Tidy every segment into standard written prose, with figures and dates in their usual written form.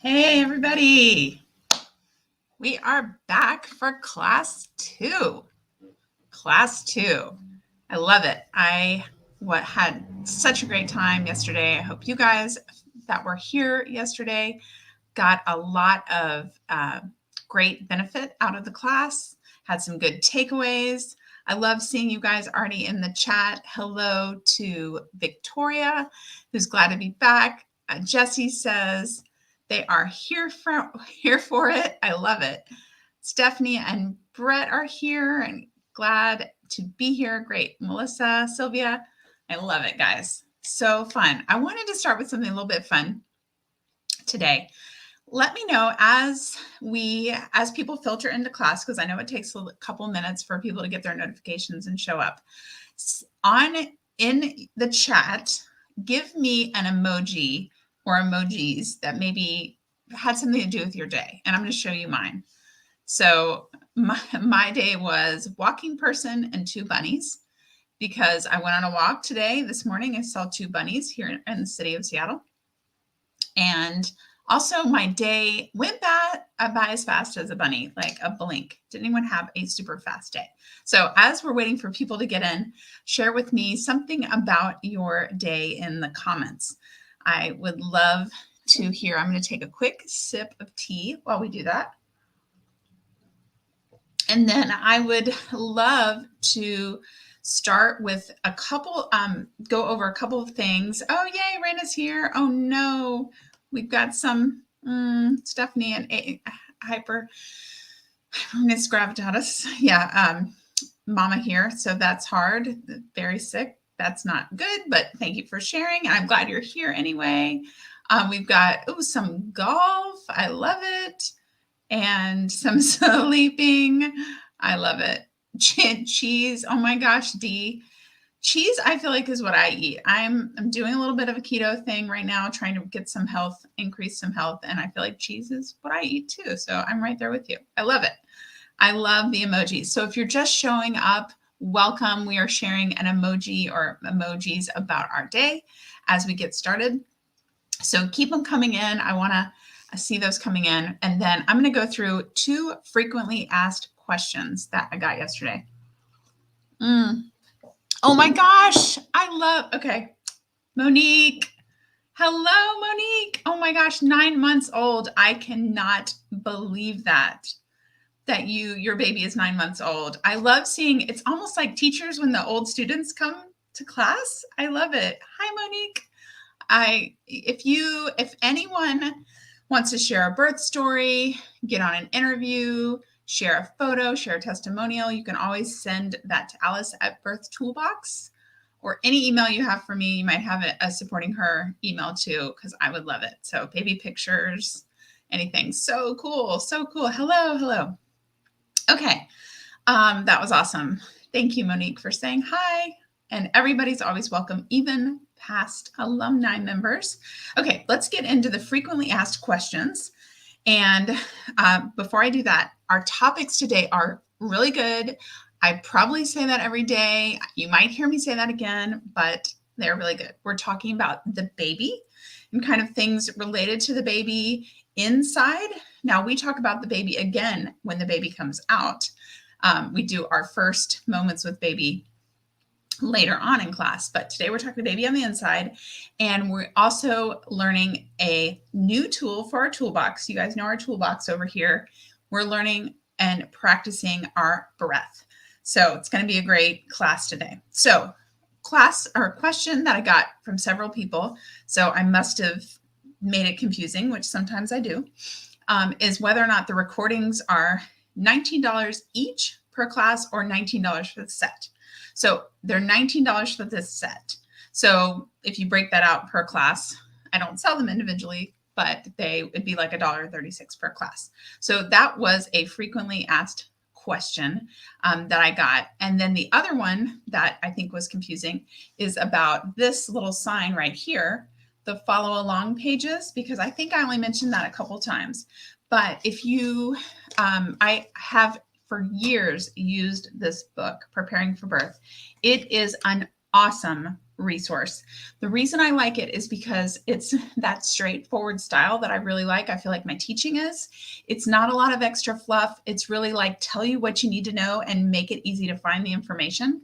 Hey, everybody. We are back for class 2. Class 2. I love it. I had such a great time yesterday. I hope you guys that were here yesterday got a lot of great benefit out of the class, had some good takeaways. I love seeing you guys already in the chat. Hello to Victoria, who's glad to be back. Jessie says they are here for it. I love it. Stephanie and Brett are here and glad to be here. Great. Melissa, Sylvia, I love it, guys. So fun. I wanted to start with something a little bit fun today. Let me know as people filter into class, because I know it takes a couple minutes for people to get their notifications and show up. In the chat, give me an emoji or emojis that maybe had something to do with your day, and I'm going to show you mine. So my day was walking person and 2 bunnies, because I went on a walk this morning. I saw 2 bunnies here in the city of Seattle. And also my day went by as fast as a bunny, like a blink. Didn't even have a super fast day. So as we're waiting for people to get in, share with me something about your day in the comments. I would love to hear. I'm going to take a quick sip of tea while we do that. And then I would love to start with a couple, go over a couple of things. Oh, yay, Raina's here. Oh, no. We've got some Stephanie and hypermiss gravitatus. Yeah, mama here. So that's hard. Very sick. That's not good, but thank you for sharing. I'm glad you're here anyway. We've got some golf. I love it. And some sleeping. I love it. Cheese. Oh my gosh, D. Cheese, I feel like, is what I eat. I'm doing a little bit of a keto thing right now, trying to get some health, increase some health. And I feel like cheese is what I eat too. So I'm right there with you. I love it. I love the emojis. So if you're just showing up, welcome. We are sharing an emoji or emojis about our day as we get started. So keep them coming in. I want to see those coming in. And then I'm going to go through 2 frequently asked questions that I got yesterday. Oh my gosh. Okay. Monique. Hello, Monique. Oh my gosh. 9 months old. I cannot believe that your baby is 9 months old. I love seeing, it's almost like teachers when the old students come to class. I love it. Hi, Monique. If anyone wants to share a birth story, get on an interview, share a photo, share a testimonial, you can always send that to Alice at Birth Toolbox, or any email you have for me. You might have a supporting her email too, because I would love it. So baby pictures, anything. So cool. So cool. Hello. Okay. That was awesome. Thank you, Monique, for saying hi. And everybody's always welcome, even past alumni members. Okay, let's get into the frequently asked questions. And before I do that, our topics today are really good. I probably say that every day. You might hear me say that again, but they're really good. We're talking about the baby and kind of things related to the baby inside. Now, we talk about the baby again when the baby comes out. We do our first moments with baby later on in class, but today we're talking to baby on the inside, and we're also learning a new tool for our toolbox. You guys know our toolbox over here. We're learning and practicing our breath. So it's going to be a great class today. So question that I got from several people, so I must have made it confusing, which sometimes I do, is whether or not the recordings are $19 each per class or $19 for the set. So they're $19 for this set. So if you break that out per class, I don't sell them individually, but it'd be like $1.36 per class. So that was a frequently asked question that I got. And then the other one that I think was confusing is about this little sign right here, the follow along pages, because I think I only mentioned that a couple times. But if you, I have for years used this book, Preparing for Birth. It is an awesome resource. The reason I like it is because it's that straightforward style that I really like. I feel like my teaching is. It's not a lot of extra fluff. It's really like tell you what you need to know and make it easy to find the information.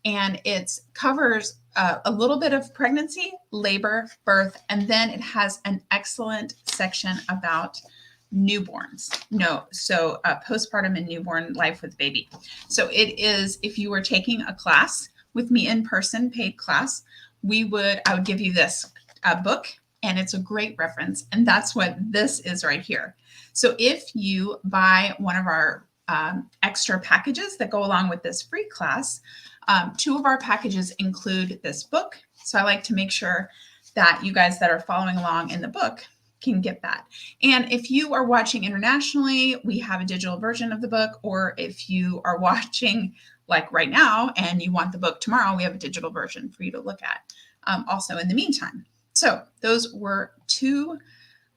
And it covers a little bit of pregnancy, labor, birth, and then it has an excellent section about newborns. Postpartum and newborn life with baby. So it is, if you were taking a class with me in person, paid class, I would give you this book, and it's a great reference. And that's what this is right here. So if you buy one of our extra packages that go along with this free class, 2 of our packages include this book. So I like to make sure that you guys that are following along in the book can get that. And if you are watching internationally, we have a digital version of the book, or if you are watching like right now and you want the book tomorrow, we have a digital version for you to look at also in the meantime. So those were 2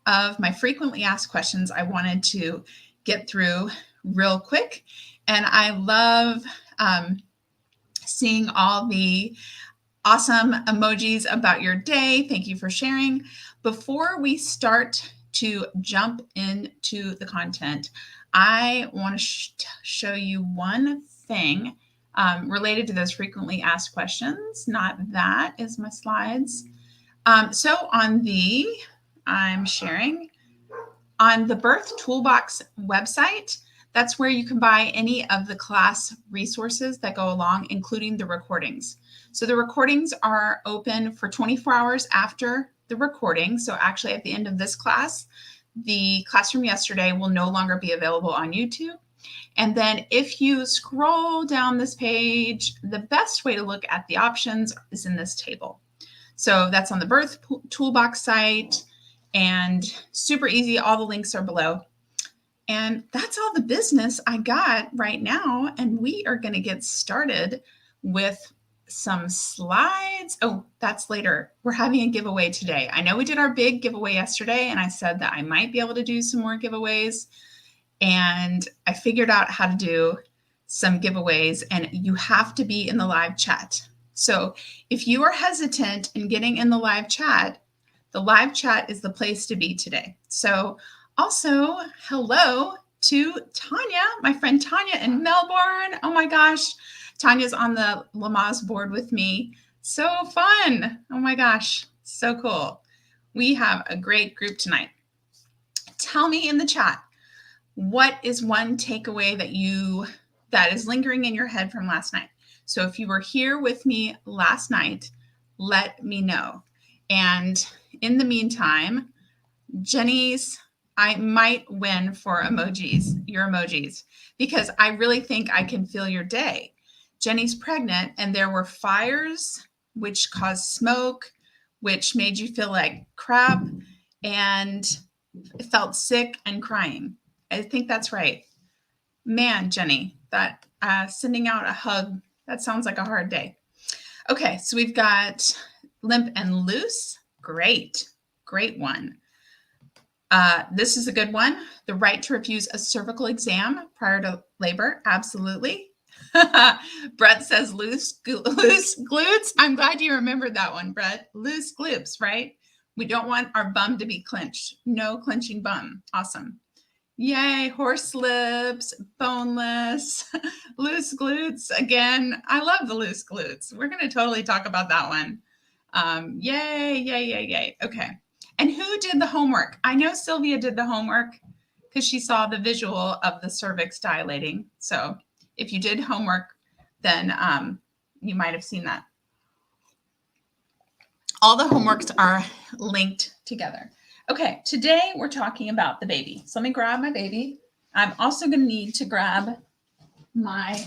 of my frequently asked questions I wanted to get through real quick. And I love seeing all the awesome emojis about your day. Thank you for sharing. Before we start to jump into the content, I want to show you one thing related to those frequently asked questions. Not that is my slides. So I'm sharing on the Birth Toolbox website. That's where you can buy any of the class resources that go along, including the recordings. So the recordings are open for 24 hours after the recording. So actually at the end of this class, the class from yesterday will no longer be available on YouTube. And then if you scroll down this page, the best way to look at the options is in this table. So that's on the Birth Toolbox site, and super easy. All the links are below. And that's all the business I got right now. And we are going to get started with some slides. Oh, that's later. We're having a giveaway today. I know we did our big giveaway yesterday, and I said that I might be able to do some more giveaways. And I figured out how to do some giveaways, and you have to be in the live chat. So if you are hesitant in getting in the live chat is the place to be today. So also, hello to Tanya, my friend Tanya in Melbourne. Oh my gosh, Tanya's on the Lamaze board with me. So fun. Oh my gosh, so cool. We have a great group tonight. Tell me in the chat, what is one takeaway that is lingering in your head from last night? So if you were here with me last night, let me know. And in the meantime, Jenny's, I might win for your emojis, because I really think I can feel your day. Jenny's pregnant, and there were fires, which caused smoke, which made you feel like crap, and felt sick and crying. I think that's right. Man, Jenny, that sending out a hug, that sounds like a hard day. Okay, so we've got limp and loose. Great one. This is a good one. The right to refuse a cervical exam prior to labor. Absolutely. Brett says loose glutes. I'm glad you remembered that one, Brett. Loose glutes, right? We don't want our bum to be clenched. No clenching bum. Awesome. Yay, horse lips, boneless, loose glutes. Again, I love the loose glutes. We're going to totally talk about that one. Yay. Okay. And who did the homework? I know Sylvia did the homework because she saw the visual of the cervix dilating. So if you did homework, then you might have seen that. All the homeworks are linked together. Okay, today we're talking about the baby. So let me grab my baby. I'm also going to need to grab my,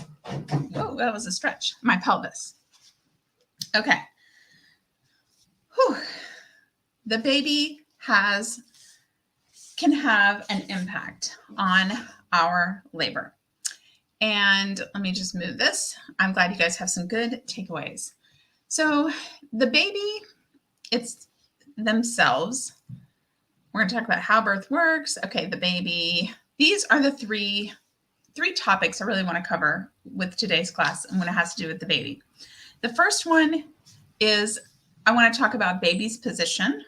oh, that was a stretch, my pelvis. Okay. Whew. The baby can have an impact on our labor. And let me just move this. I'm glad you guys have some good takeaways. So the baby, it's themselves. We're going to talk about how birth works. Okay, the baby. These are the three topics I really want to cover with today's class and when it has to do with the baby. The first one is I want to talk about baby's position,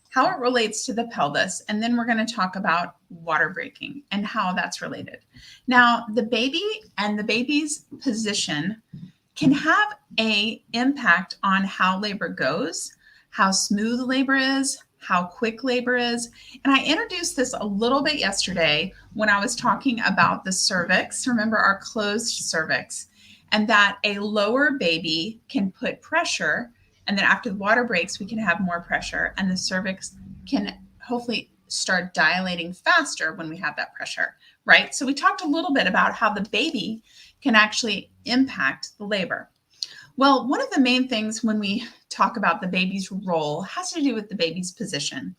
how it relates to the pelvis, and then we're going to talk about water breaking and how that's related. Now, the baby and the baby's position can have an impact on how labor goes, how smooth labor is, how quick labor is. And I introduced this a little bit yesterday when I was talking about the cervix. Remember our closed cervix, and that a lower baby can put pressure, and then after the water breaks, we can have more pressure, and the cervix can hopefully start dilating faster when we have that pressure, right? So we talked a little bit about how the baby can actually impact the labor. Well, one of the main things when we talk about the baby's role has to do with the baby's position.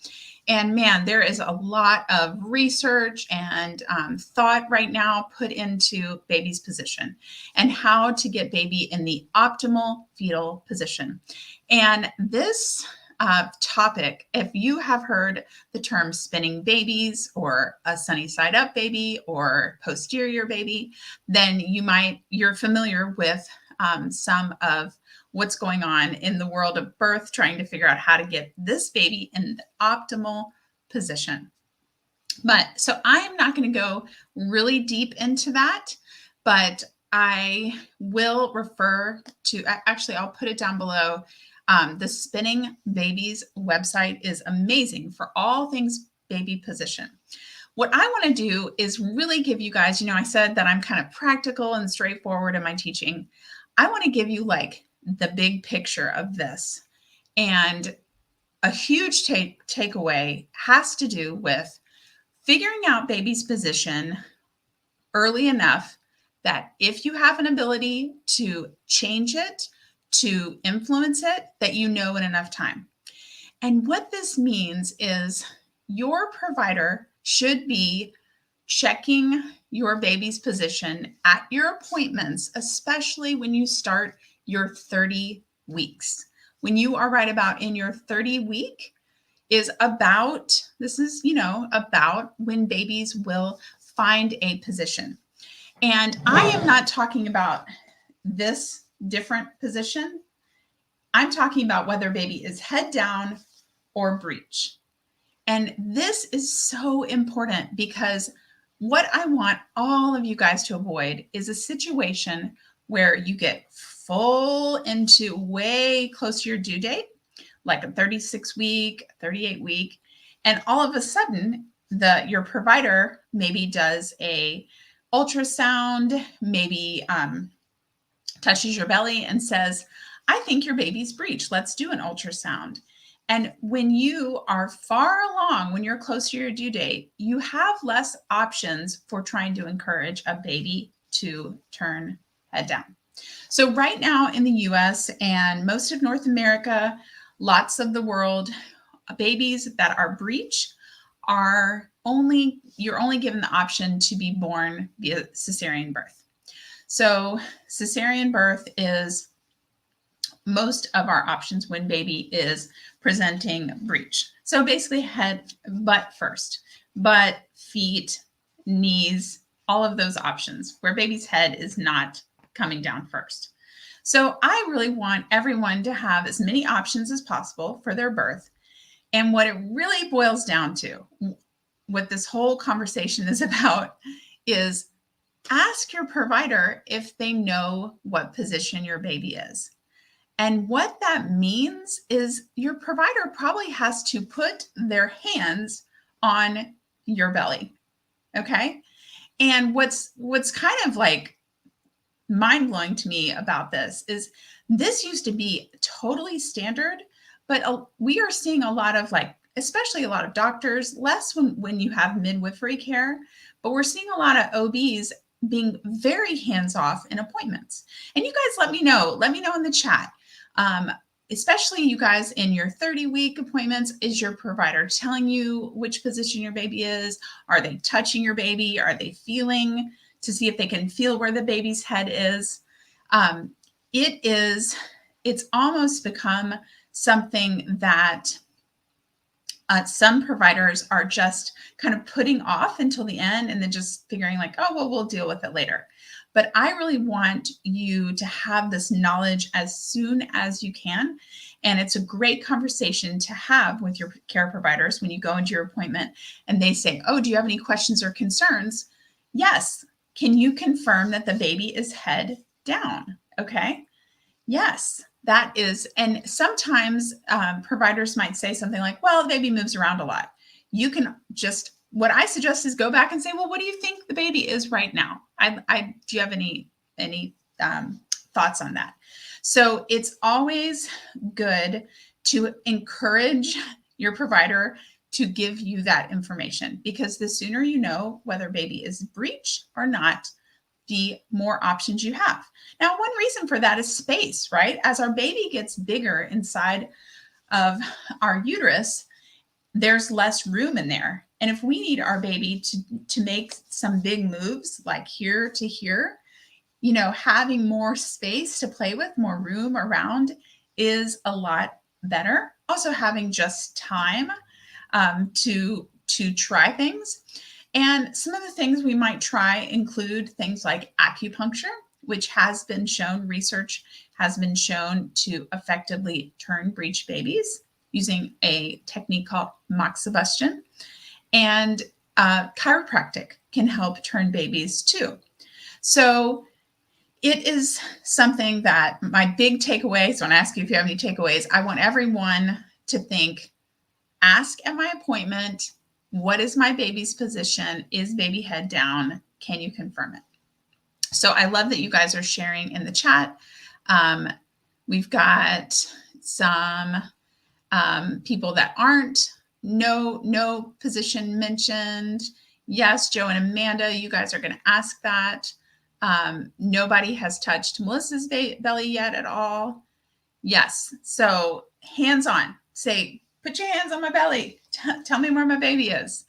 And man, there is a lot of research and thought right now put into baby's position and how to get baby in the optimal fetal position. And this topic, if you have heard the term spinning babies or a sunny side up baby or posterior baby, then you're familiar with some of what's going on in the world of birth, trying to figure out how to get this baby in the optimal position. But so I'm not going to go really deep into that, but I will refer to, actually, I'll put it down below. The Spinning Babies website is amazing for all things baby position. What I want to do is really give you guys, I said that I'm kind of practical and straightforward in my teaching. I want to give you like the big picture of this. And a huge takeaway has to do with figuring out baby's position early enough that if you have an ability to change it, to influence it, that you know in enough time. And what this means is your provider should be checking your baby's position at your appointments, especially when you start your 30 weeks. When you are right about in your 30 week is about, about when babies will find a position. And I am not talking about this different position. I'm talking about whether baby is head down or breech. And this is so important because what I want all of you guys to avoid is a situation where you get full into way close to your due date, like a 36 week, 38 week, and all of a sudden your provider maybe does a ultrasound, maybe touches your belly and says, I think your baby's breech. Let's do an ultrasound. And when you are far along, when you're close to your due date, you have less options for trying to encourage a baby to turn head down. So right now in the US and most of North America, lots of the world, babies that are breech you're only given the option to be born via cesarean birth. So cesarean birth is most of our options when baby is presenting breech. So basically head, butt first, butt, feet, knees, all of those options where baby's head is not coming down first. So I really want everyone to have as many options as possible for their birth. And what it really boils down to, what this whole conversation is about, is ask your provider if they know what position your baby is. And what that means is your provider probably has to put their hands on your belly. Okay. And what's kind of like mind-blowing to me about this is this used to be totally standard, but we are seeing a lot of especially a lot of doctors, less when you have midwifery care, but we're seeing a lot of OBs being very hands-off in appointments. And you guys let me know in the chat. Especially you guys in your 30-week appointments, is your provider telling you which position your baby is? Are they touching your baby? Are they feeling to see if they can feel where the baby's head is? It's almost become something that some providers are just kind of putting off until the end and then just figuring like, oh, well, we'll deal with it later. But I really want you to have this knowledge as soon as you can. And it's a great conversation to have with your care providers when you go into your appointment and they say, oh, do you have any questions or concerns? Yes. Can you confirm that the baby is head down? Okay. Yes, that is. And sometimes providers might say something like, well, the baby moves around a lot. You can just, what I suggest is go back and say, well, what do you think the baby is right now? Do you have any thoughts on that? So it's always good to encourage your provider to give you that information, because the sooner you know whether baby is breech or not, the more options you have. Now, one reason for that is space, right? As our baby gets bigger inside of our uterus, there's less room in there. And if we need our baby to make some big moves, like here to here, you know, having more space to play with, more room around is a lot better. Also having just time to try things. And some of the things we might try include things like acupuncture, which has been shown, research has been shown to effectively turn breech babies using a technique called moxibustion. And chiropractic can help turn babies too. So it is something that my big takeaway, so I'm going to ask you if you have any takeaways. I want everyone to think, ask at my appointment, what is my baby's position? Is baby head down? Can you confirm it? So I love that you guys are sharing in the chat. We've got some people that aren't, no position mentioned. Yes, Joe and Amanda, you guys are going to ask that. Nobody has touched Melissa's belly yet at all. Yes. So hands on, say, put your hands on my belly. Tell me where my baby is.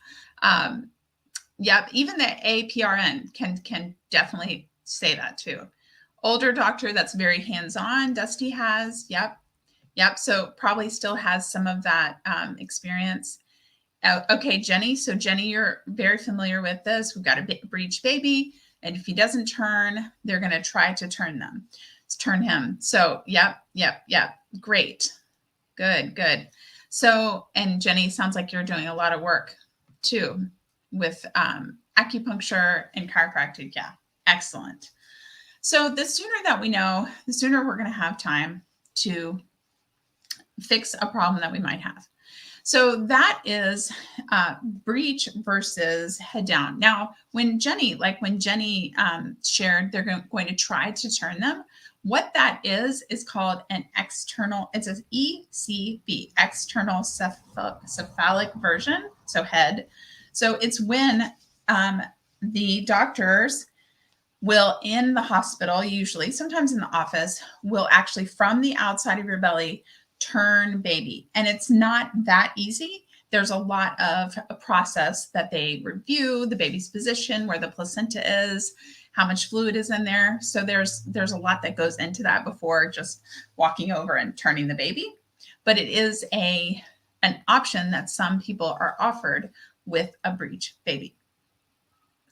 Yep. Even the APRN can definitely say that too. Older doctor, that's very hands-on. Dusty has. Yep. Yep. So probably still has some of that experience. Okay, Jenny. So Jenny, you're very familiar with this. We've got a breech baby. And if he doesn't turn, they're going to try to turn him. So yep. Great. Good. So, and Jenny, sounds like you're doing a lot of work too with acupuncture and chiropractic. Yeah, excellent. So the sooner that we know, the sooner we're going to have time to fix a problem that we might have. So that is breech versus head down. Now, when Jenny shared, they're going to try to turn them. What that is called an external, it's an ECV, external cephalic version, so head. So it's when the doctors will, in the hospital, usually, sometimes in the office, will actually from the outside of your belly turn baby. And it's not that easy. There's a lot of a process that they review, the baby's position, where the placenta is, how much fluid is in there. So there's a lot that goes into that before just walking over and turning the baby. But it is an option that some people are offered with a breech baby.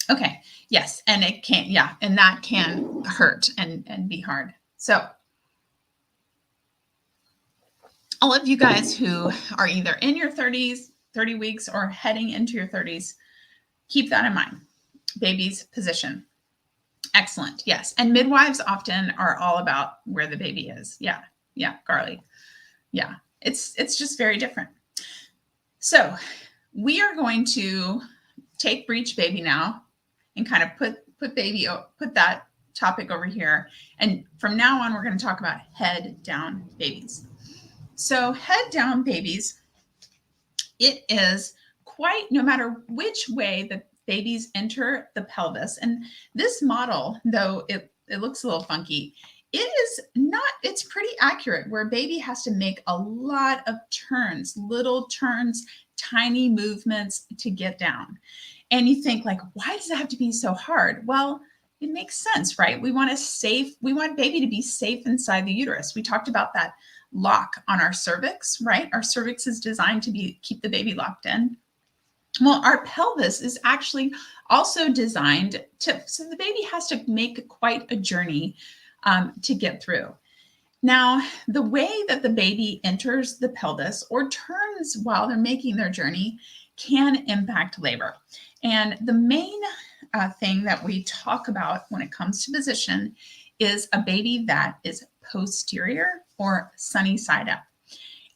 Okay, yes, and it can, and that can hurt and be hard. So all of you guys who are either in your 30s, 30 weeks, or heading into your 30s, keep that in mind. Baby's position. Excellent. Yes. And midwives often are all about where the baby is. Yeah. Garly. Yeah. It's just very different. So we are going to take breech baby now and kind of put that topic over here. And from now on, we're going to talk about head down babies. So head down babies, it is quite, no matter which way the babies enter the pelvis. And this model, though it looks a little funky, it's pretty accurate, where baby has to make a lot of turns, little turns, tiny movements to get down. And you think, like, why does it have to be so hard? Well, it makes sense, right? We want baby to be safe inside the uterus. We talked about that lock on our cervix, right? Our cervix is designed to keep the baby locked in. Well, our pelvis is actually also designed so the baby has to make quite a journey to get through. Now, the way that the baby enters the pelvis or turns while they're making their journey can impact labor. And the main thing that we talk about when it comes to position is a baby that is posterior or sunny side up.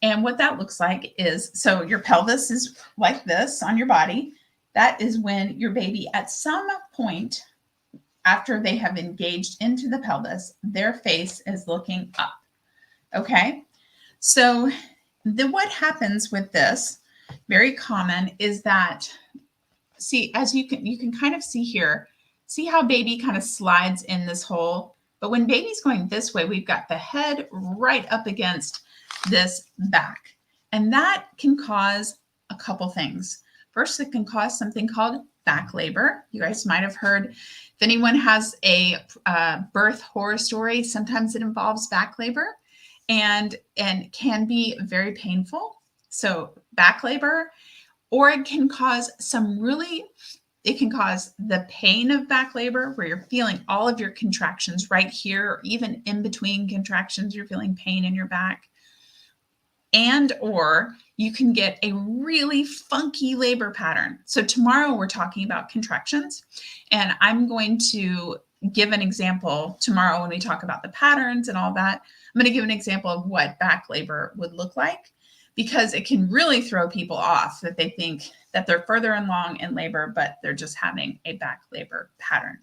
And what that looks like is, so your pelvis is like this on your body. That is when your baby at some point after they have engaged into the pelvis, their face is looking up. Okay. So what happens with this, very common, is that, see, as you can kind of see here, see how baby kind of slides in this hole. But when baby's going this way, we've got the head right up against this back. And that can cause a couple things. First, it can cause something called back labor. You guys might have heard, if anyone has a birth horror story, sometimes it involves back labor and can be very painful. So back labor, or it can cause it can cause the pain of back labor where you're feeling all of your contractions right here, or even in between contractions, you're feeling pain in your back. And or you can get a really funky labor pattern. So tomorrow we're talking about contractions, and I'm going to give an example tomorrow when we talk about the patterns and all that. I'm going to give an example of what back labor would look like, because it can really throw people off that they think that they're further along in labor, but they're just having a back labor pattern.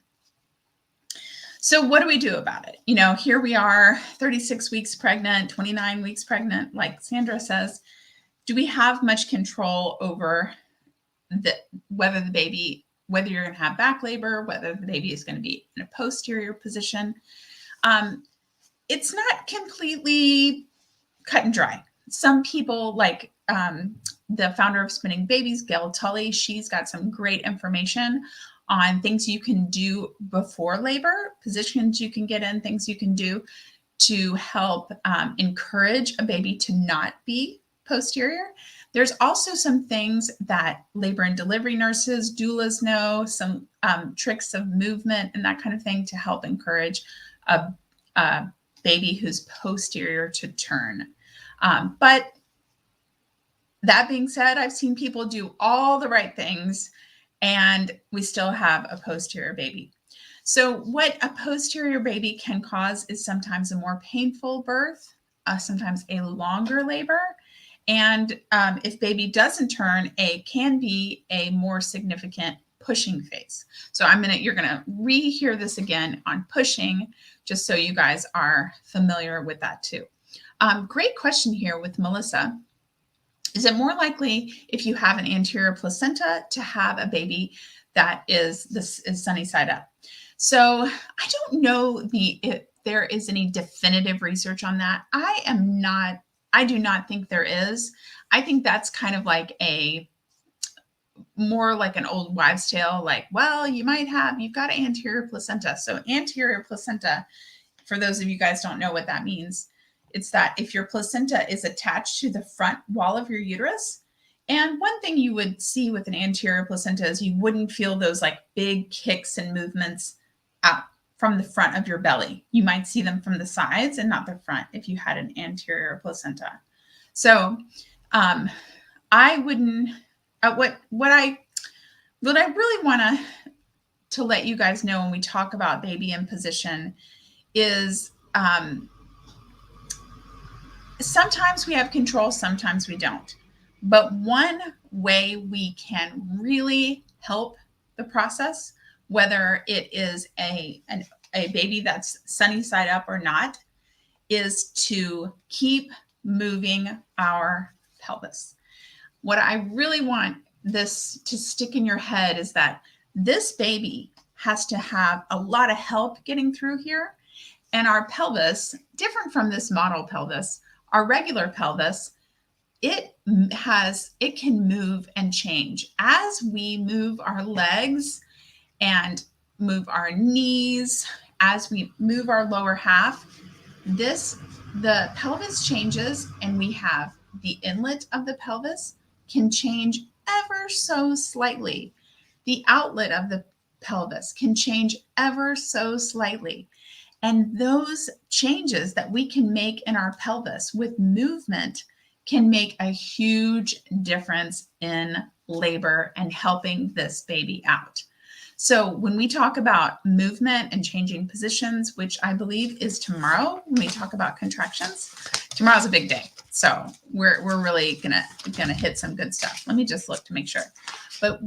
So what do we do about it? Here we are, 36 weeks pregnant, 29 weeks pregnant, like Sandra says. Do we have much control over whether you're going to have back labor, whether the baby is going to be in a posterior position? It's not completely cut and dry. Some people, like the founder of Spinning Babies, Gail Tully, she's got some great information on things you can do before labor, positions you can get in, things you can do to help encourage a baby to not be posterior. There's also some things that labor and delivery nurses, doulas know, some tricks of movement and that kind of thing to help encourage a baby who's posterior to turn. But that being said, I've seen people do all the right things and we still have a posterior baby. So what a posterior baby can cause is sometimes a more painful birth, sometimes a longer labor. And if baby doesn't turn, can be a more significant pushing phase. So you're gonna rehear this again on pushing, just so you guys are familiar with that too. Great question here with Melissa. Is it more likely if you have an anterior placenta to have a baby that is sunny side up? So I don't know if there is any definitive research on that. I do not think there is. I think that's kind of like more like an old wives' tale, like, well, you've got an anterior placenta. So anterior placenta, for those of you guys don't know what that means, it's that if your placenta is attached to the front wall of your uterus, and one thing you would see with an anterior placenta is you wouldn't feel those like big kicks and movements out from the front of your belly. You might see them from the sides and not the front if you had an anterior placenta. So I wouldn't, what I really want to let you guys know when we talk about baby in position is sometimes we have control, sometimes we don't. But one way we can really help the process, whether it is a baby that's sunny side up or not, is to keep moving our pelvis. What I really want this to stick in your head is that this baby has to have a lot of help getting through here. And our pelvis, different from this model pelvis, our regular pelvis, it can move and change as we move our legs and move our knees, as we move our lower half. The pelvis changes, and we have the inlet of the pelvis can change ever so slightly. The outlet of the pelvis can change ever so slightly. And those changes that we can make in our pelvis with movement can make a huge difference in labor and helping this baby out. So when we talk about movement and changing positions, which I believe is tomorrow when we talk about contractions, tomorrow's a big day. So we're really gonna hit some good stuff. Let me just look to make sure. But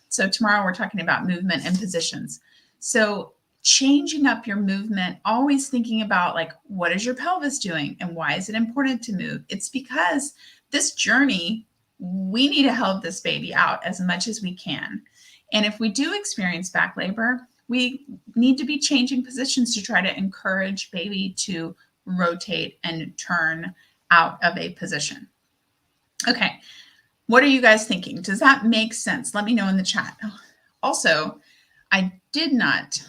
so tomorrow we're talking about movement and positions. So changing up your movement, always thinking about like, what is your pelvis doing and why is it important to move? It's because this journey, we need to help this baby out as much as we can. And if we do experience back labor, we need to be changing positions to try to encourage baby to rotate and turn out of a position. Okay, what are you guys thinking? Does that make sense? Let me know in the chat. Also, I did not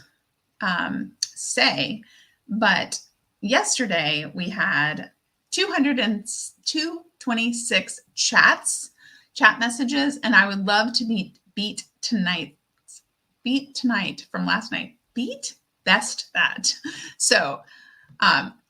say, but yesterday we had 226 chat messages, and I would love to beat tonight from last night. Best that. So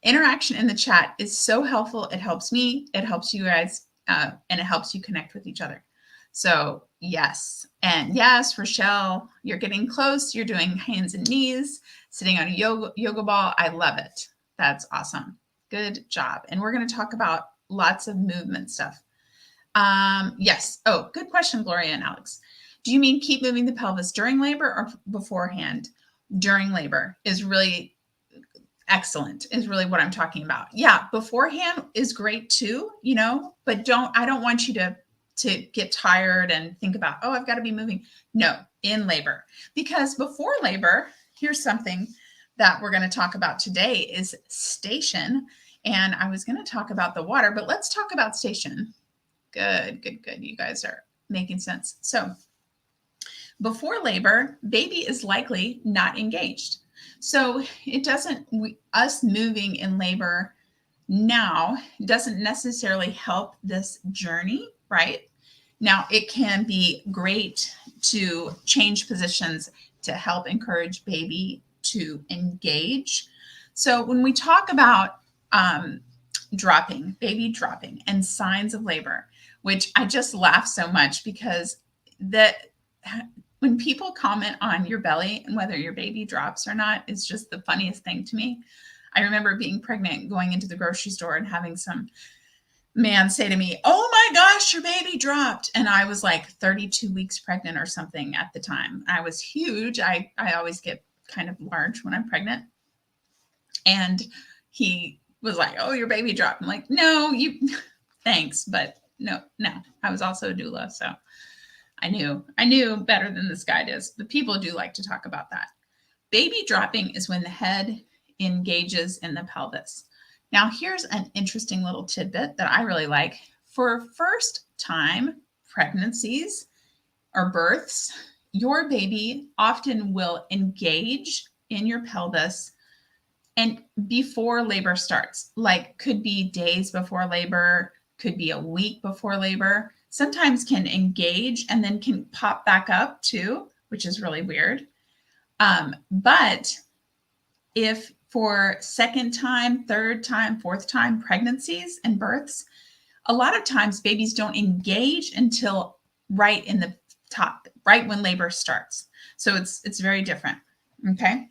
interaction in the chat is so helpful. It helps me, it helps you guys, and it helps you connect with each other. So yes. And yes, Rochelle, you're getting close. You're doing hands and knees, sitting on a yoga ball. I love it. That's awesome. Good job. And we're going to talk about lots of movement stuff. Yes. Oh, good question, Gloria and Alex. Do you mean keep moving the pelvis during labor or beforehand? During labor is really excellent, is really what I'm talking about. Yeah, beforehand is great too, but I don't want you to get tired and think about, oh, I've got to be moving. No, in labor. Because before labor, here's something that we're going to talk about today is station. And I was going to talk about the water, but let's talk about station. Good. You guys are making sense. So before labor, baby is likely not engaged. So it doesn't, us moving in labor now doesn't necessarily help this journey, right? Now, it can be great to change positions to help encourage baby to engage. So when we talk about baby dropping and signs of labor, which I just laugh so much because when people comment on your belly and whether your baby drops or not, it's just the funniest thing to me. I remember being pregnant, going into the grocery store and having some man say to me, oh my gosh, your baby dropped. And I was like 32 weeks pregnant or something at the time. I was huge. I always get kind of large when I'm pregnant. And he was like, oh, your baby dropped. I'm like, no, thanks. But no, I was also a doula. So I knew better than this guy does, but people do like to talk about that. Baby dropping is when the head engages in the pelvis. Now, here's an interesting little tidbit that I really like. For first time pregnancies or births, your baby often will engage in your pelvis and before labor starts, like could be days before labor, could be a week before labor. Sometimes can engage and then can pop back up too, which is really weird. But if for second time, third time, fourth time pregnancies and births, a lot of times babies don't engage until right in the top, right when labor starts. So it's very different. Okay.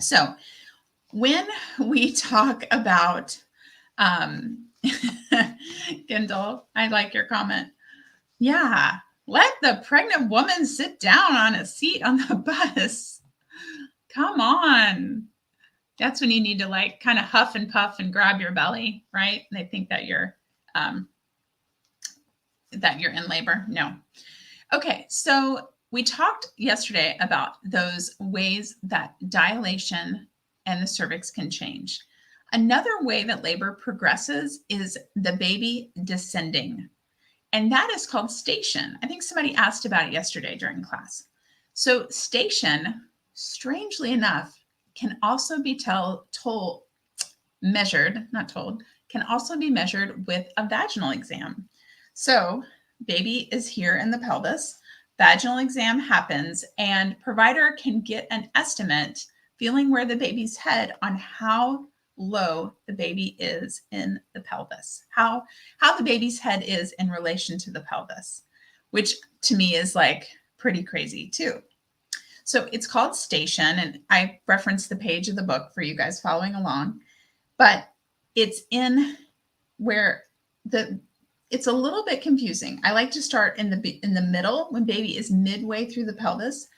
So when we talk about Kendall, I like your comment. Yeah, let the pregnant woman sit down on a seat on the bus. Come on. That's when you need to like kind of huff and puff and grab your belly, right? And they think that you're in labor. No. Okay, so we talked yesterday about those ways that dilation and the cervix can change. Another way that labor progresses is the baby descending, and that is called station. I think somebody asked about it yesterday during class. So station, strangely enough, can also be measured with a vaginal exam. So baby is here in the pelvis, vaginal exam happens, and provider can get an estimate feeling where the baby's head on how low the baby is in the pelvis, how the baby's head is in relation to the pelvis, which to me is like pretty crazy too. So it's called station, and I referenced the page of the book for you guys following along, but it's in where it's a little bit confusing. I like to start in the middle when baby is midway through the pelvis.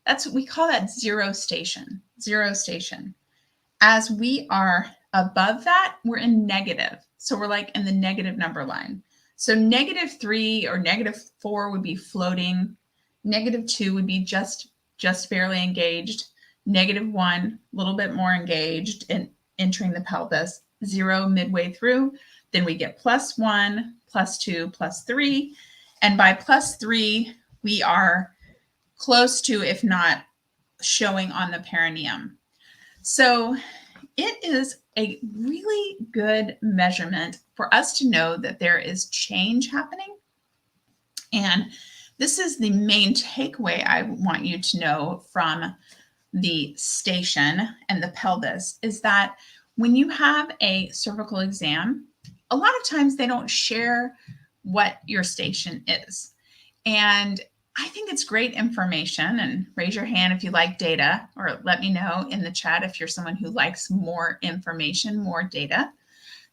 That's what we call that zero station. Zero station. As we are above that, we're in negative. So we're like in the negative number line. So -3 or -4 would be floating. -2 would be just barely engaged. -1, a little bit more engaged and entering the pelvis. 0 midway through. Then we get +1, +2, +3. And by +3, we are close to, if not showing on the perineum. So it is a really good measurement for us to know that there is change happening. And this is the main takeaway I want you to know from the station and the pelvis, is that when you have a cervical exam, a lot of times they don't share what your station is. And I think it's great information, and raise your hand if you like data, or let me know in the chat if you're someone who likes more information, more data.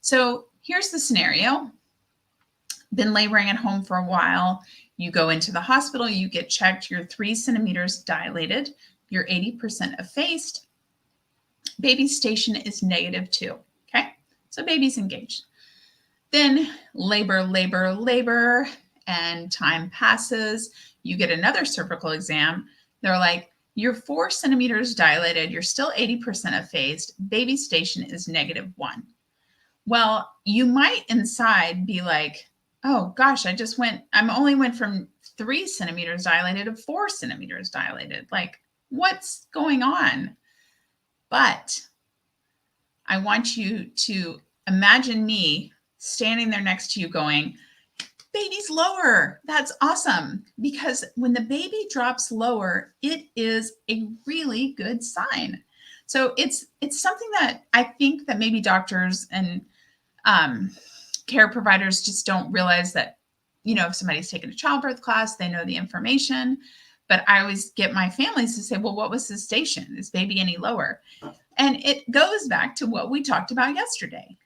So here's the scenario. Been laboring at home for a while. You go into the hospital, you get checked, you're 3 centimeters dilated, you're 80% effaced. Baby's station is -2, okay? So baby's engaged. Then labor, and time passes. You get another cervical exam. They're like, you're 4 centimeters dilated. You're still 80% effaced. Baby station is -1. Well, you might inside be like, oh gosh, I only went from 3 centimeters dilated to 4 centimeters dilated. Like, what's going on? But I want you to imagine me standing there next to you going, baby's lower. That's awesome. Because when the baby drops lower, it is a really good sign. So it's something that I think that maybe doctors and care providers just don't realize that, if somebody's taken a childbirth class, they know the information. But I always get my families to say, well, what was the station? Is baby any lower? And it goes back to what we talked about yesterday.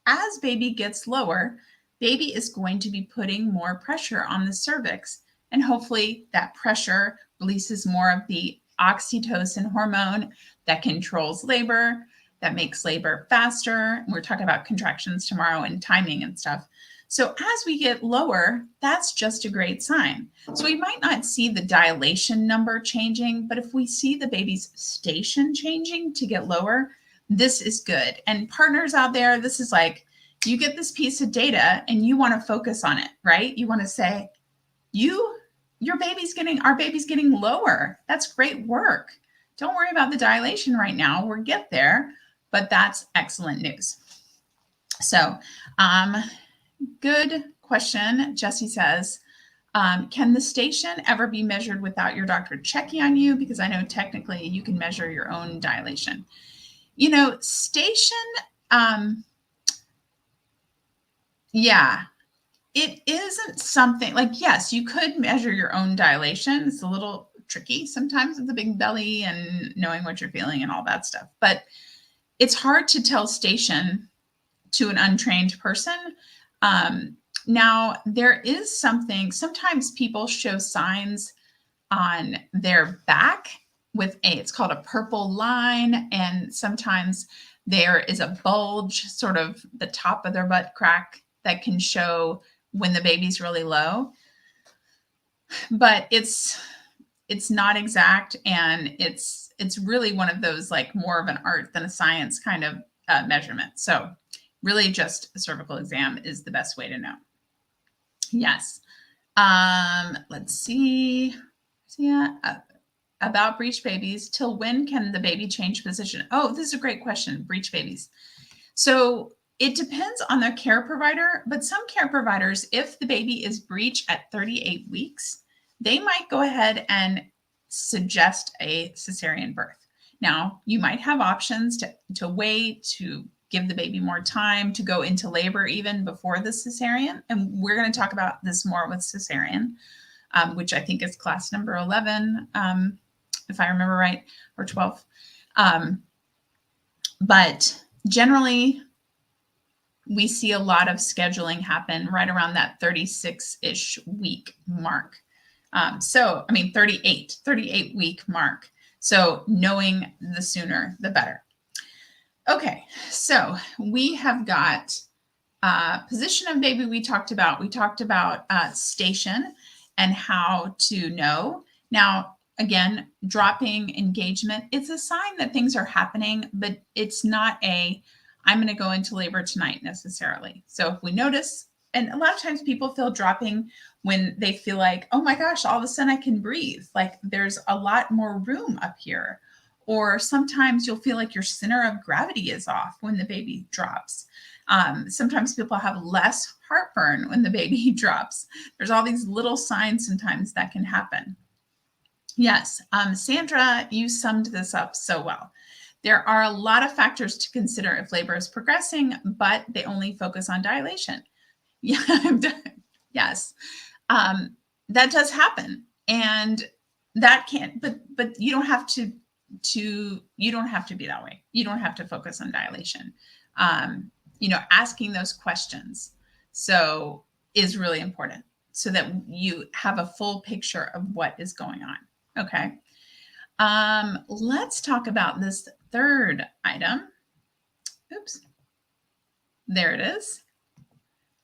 As baby gets lower, baby is going to be putting more pressure on the cervix. And hopefully that pressure releases more of the oxytocin hormone that controls labor, that makes labor faster. We're talking about contractions tomorrow and timing and stuff. So as we get lower, that's just a great sign. So we might not see the dilation number changing, but if we see the baby's station changing to get lower, this is good. And partners out there, this is like, you get this piece of data and you want to focus on it, right? You want to say, our baby's getting lower. That's great work. Don't worry about the dilation right now. We'll get there, but that's excellent news. So, good question. Jesse says, can the station ever be measured without your doctor checking on you? Because I know technically you can measure your own dilation. Station, yeah, it isn't something like, yes, you could measure your own dilation. It's a little tricky sometimes with the big belly and knowing what you're feeling and all that stuff. But it's hard to tell station to an untrained person. Now, there is something, sometimes people show signs on their back with it's called a purple line. And sometimes there is a bulge, sort of the top of their butt crack, that can show when the baby's really low. But it's not exact. And it's really one of those, like, more of an art than a science kind of measurement. So really just a cervical exam is the best way to know. Yes. Let's see. Yeah. About breech babies, till when can the baby change position? Oh, this is a great question. Breech babies. So It depends on their care provider, but some care providers, if the baby is breech at 38 weeks, they might go ahead and suggest a cesarean birth. Now, you might have options to wait, to give the baby more time, to go into labor even before the cesarean. And we're going to talk about this more with cesarean, which I think is class number 11, if I remember right, or 12. But generally, we see a lot of scheduling happen right around that 36-ish week mark. 38 week mark. So knowing the sooner, the better. Okay, so we have got position of baby we talked about. We talked about station and how to know. Now, again, dropping engagement, it's a sign that things are happening, but it's not I'm going to go into labor tonight necessarily. So if we notice, and a lot of times people feel dropping when they feel like, oh my gosh, all of a sudden I can breathe. Like there's a lot more room up here. Or sometimes you'll feel like your center of gravity is off when the baby drops. Sometimes people have less heartburn when the baby drops. There's all these little signs sometimes that can happen. Yes, Sandra, you summed this up so well. There are a lot of factors to consider if labor is progressing, but they only focus on dilation. Yeah, yes, that does happen, and that can't. But you don't have to. You don't have to be that way. You don't have to focus on dilation. Asking those questions is really important so that you have a full picture of what is going on. Okay. Let's talk about this third item. Oops. There it is.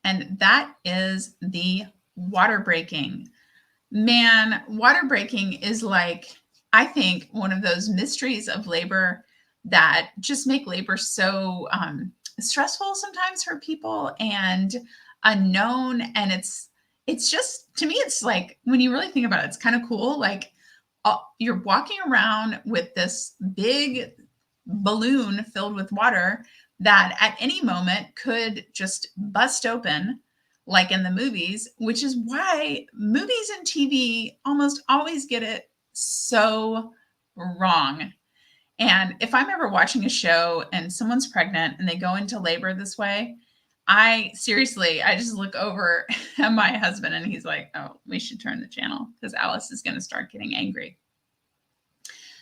And that is the water breaking. Man, water breaking is like, I think, one of those mysteries of labor that just make labor so stressful sometimes for people and unknown. And it's just, to me, it's like, when you really think about it, it's kind of cool. Like you're walking around with this big balloon filled with water that at any moment could just bust open, like in the movies, which is why movies and TV almost always get it so wrong. And if I'm ever watching a show and someone's pregnant and they go into labor this way, I just look over at my husband and he's like, oh, we should turn the channel because Alice is going to start getting angry.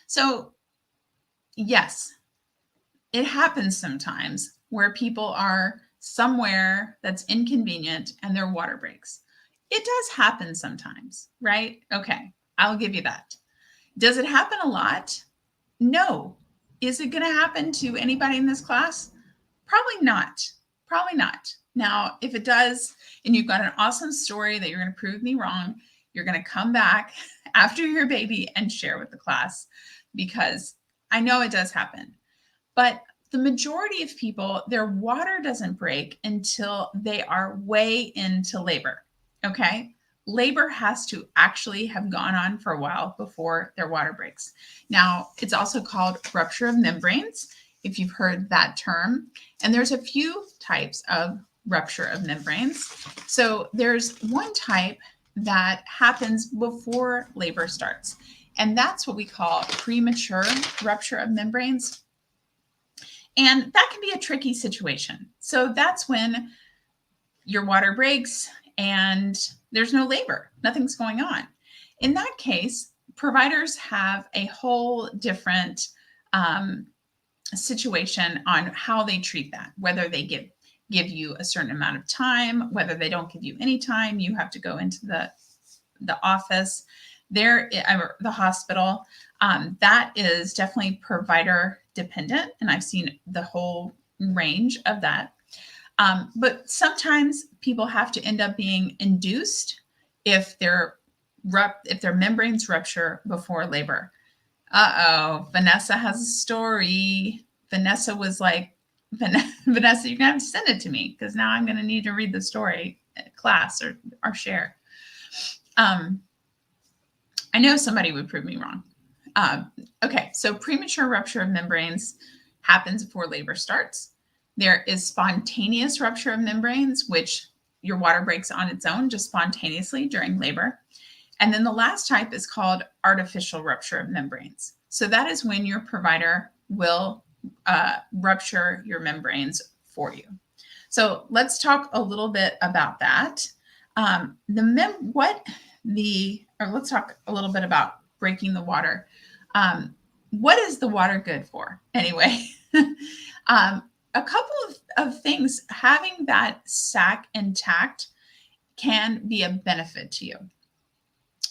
So yes, it happens sometimes where people are somewhere that's inconvenient and their water breaks. It does happen sometimes, right? Okay, I'll give you that. Does it happen a lot? No. Is it going to happen to anybody in this class? Probably not. Probably not. Now, if it does, and you've got an awesome story that you're going to prove me wrong, you're going to come back after your baby and share with the class, because I know it does happen. But the majority of people, their water doesn't break until they are way into labor. Okay. Labor has to actually have gone on for a while before their water breaks. Now, it's also called rupture of membranes, if you've heard that term. And there's a few types of rupture of membranes. So there's one type that happens before labor starts, and that's what we call premature rupture of membranes. And that can be a tricky situation. So that's when your water breaks and there's no labor, nothing's going on. In that case, providers have a whole different situation on how they treat that, whether they give you a certain amount of time, whether they don't give you any time, you have to go into the office there, the hospital. That is definitely provider dependent, and I've seen the whole range of that. But sometimes people have to end up being induced if their membranes rupture before labor. Uh-oh, Vanessa has a story. Vanessa was like, Vanessa, you're gonna have to send it to me because now I'm gonna need to read the story at class or share. I know somebody would prove me wrong. Okay, so premature rupture of membranes happens before labor starts. There is spontaneous rupture of membranes, which your water breaks on its own, just spontaneously during labor. And then the last type is called artificial rupture of membranes. So that is when your provider will rupture your membranes for you. So let's talk a little bit about that. Let's talk a little bit about breaking the water. What is the water good for anyway? A couple of things. Having that sac intact can be a benefit to you.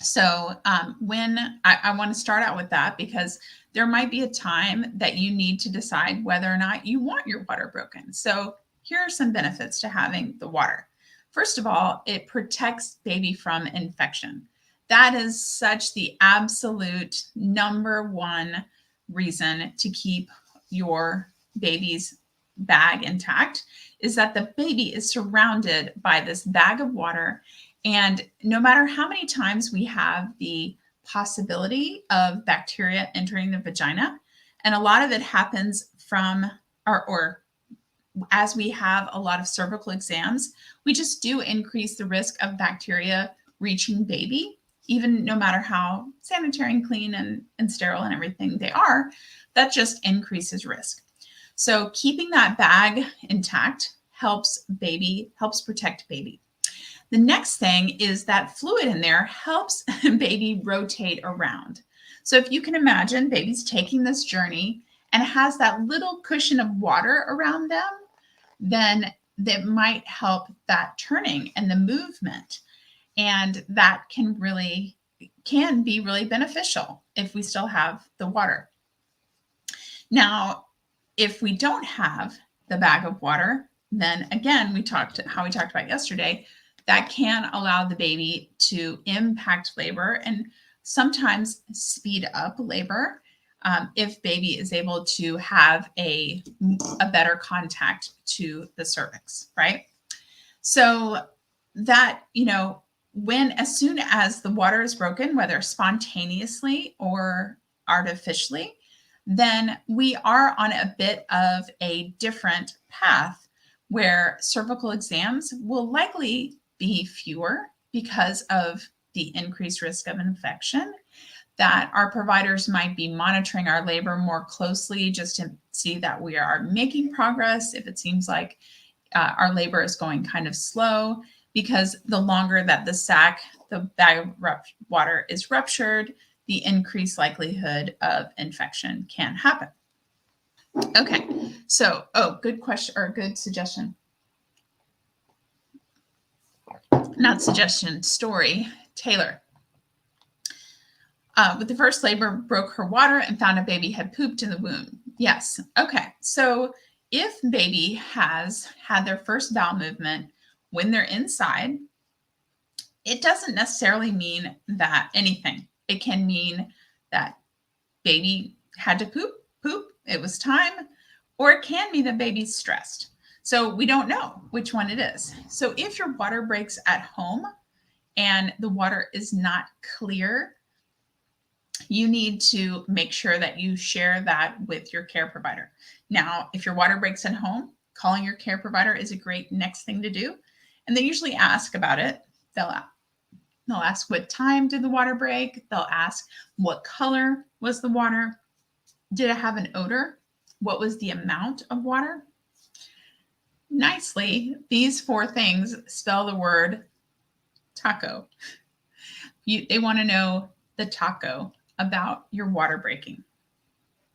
So when I want to start out with that, because there might be a time that you need to decide whether or not you want your water broken. So here are some benefits to having the water. First of all, it protects baby from infection. That is such the absolute number one reason to keep your baby's bag intact, is that the baby is surrounded by this bag of water. And no matter how many times we have the possibility of bacteria entering the vagina, and a lot of it happens from or as we have a lot of cervical exams, we just do increase the risk of bacteria reaching baby, even no matter how sanitary and clean and sterile and everything they are, that just increases risk. So keeping that bag intact helps protect baby. The next thing is that fluid in there helps baby rotate around. So if you can imagine baby's taking this journey and has that little cushion of water around them, then that might help that turning and the movement. And that can be really beneficial if we still have the water. Now, if we don't have the bag of water, then again, we talked about yesterday, that can allow the baby to impact labor and sometimes speed up labor if baby is able to have a better contact to the cervix, right? So that, as soon as the water is broken, whether spontaneously or artificially, then we are on a bit of a different path where cervical exams will likely be fewer because of the increased risk of infection, that our providers might be monitoring our labor more closely just to see that we are making progress if it seems like our labor is going kind of slow, because the longer that the bag of water is ruptured, the increased likelihood of infection can happen. Okay, so, good question or good suggestion. Not suggestion, story. Taylor. With the first labor, broke her water and found a baby had pooped in the womb. Yes. Okay. So if baby has had their first bowel movement when they're inside, it doesn't necessarily mean that anything. It can mean that baby had to poop, it was time, or it can mean that baby's stressed. So we don't know which one it is. So if your water breaks at home and the water is not clear, you need to make sure that you share that with your care provider. Now, if your water breaks at home, calling your care provider is a great next thing to do. And they usually ask about it. They'll ask, what time did the water break? They'll ask, what color was the water? Did it have an odor? What was the amount of water? Nicely, these 4 things spell the word taco. They want to know the taco about your water breaking.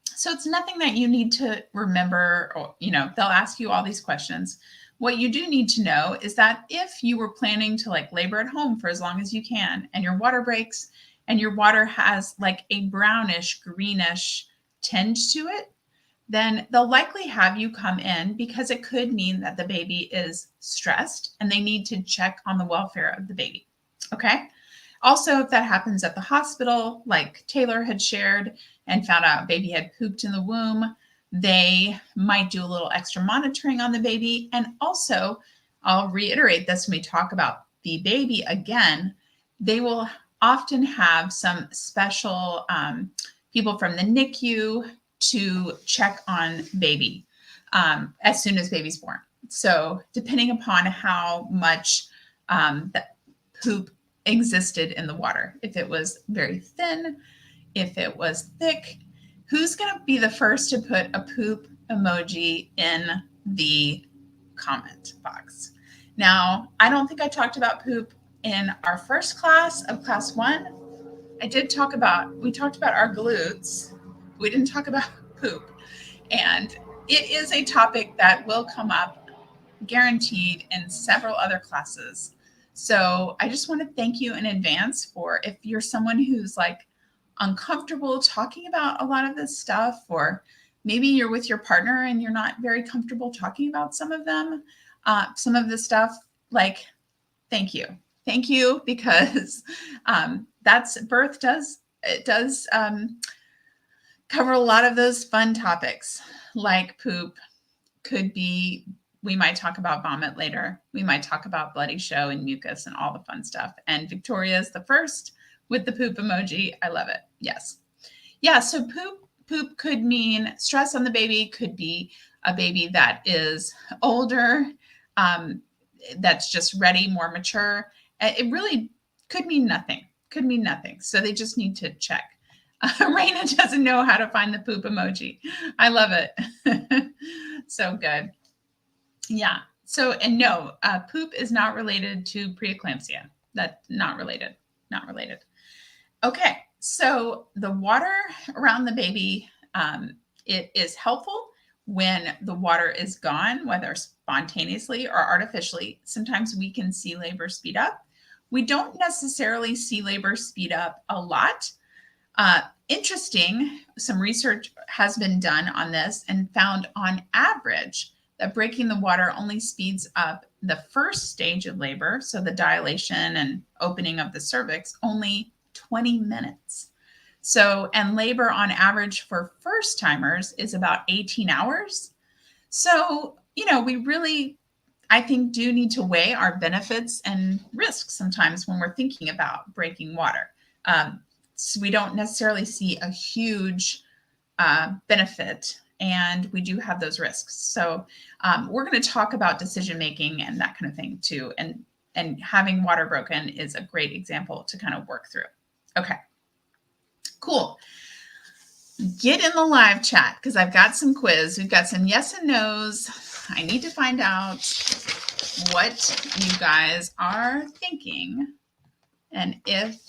So it's nothing that you need to remember, or, they'll ask you all these questions. What you do need to know is that if you were planning to labor at home for as long as you can, and your water breaks and your water has a brownish, greenish tinge to it, then they'll likely have you come in, because it could mean that the baby is stressed and they need to check on the welfare of the baby. Okay. Also, if that happens at the hospital, like Taylor had shared, and found out baby had pooped in the womb, they might do a little extra monitoring on the baby. And also, I'll reiterate this when we talk about the baby again, they will often have some special people from the NICU to check on baby. as soon as baby's born. So depending upon how much that poop existed in the water, if it was very thin, if it was thick, who's going to be the first to put a poop emoji in the comment box? Now, I don't think I talked about poop in our first class of class 1. We talked about our glutes. We didn't talk about poop. And it is a topic that will come up guaranteed in several other classes. So I just want to thank you in advance for if you're someone who's like uncomfortable talking about a lot of this stuff, or maybe you're with your partner and you're not very comfortable talking about some of this stuff, like, thank you. Thank you, because that's birth does cover a lot of those fun topics like poop. Could be, we might talk about vomit later. We might talk about bloody show and mucus and all the fun stuff. And Victoria's the first with the poop emoji. I love it. Yes. Yeah. So poop could mean stress on the baby, could be a baby that is older, that's just ready, more mature. It really could mean nothing. Could mean nothing. So they just need to check. Raina doesn't know how to find the poop emoji. I love it. So good. Yeah. So, and no, poop is not related to preeclampsia. That's not related. Not related. Okay. So the water around the baby, it is helpful when the water is gone, whether spontaneously or artificially. Sometimes we can see labor speed up. We don't necessarily see labor speed up a lot. Interesting, some research has been done on this and found on average that breaking the water only speeds up the first stage of labor, so the dilation and opening of the cervix, only 20 minutes. So, and labor on average for first timers is about 18 hours. So, we really, I think, do need to weigh our benefits and risks sometimes when we're thinking about breaking water. So we don't necessarily see a huge benefit, and we do have those risks. So we're going to talk about decision making and that kind of thing too. And having water broken is a great example to kind of work through. Okay, cool. Get in the live chat because I've got some quiz. We've got some yes and no's. I need to find out what you guys are thinking, and if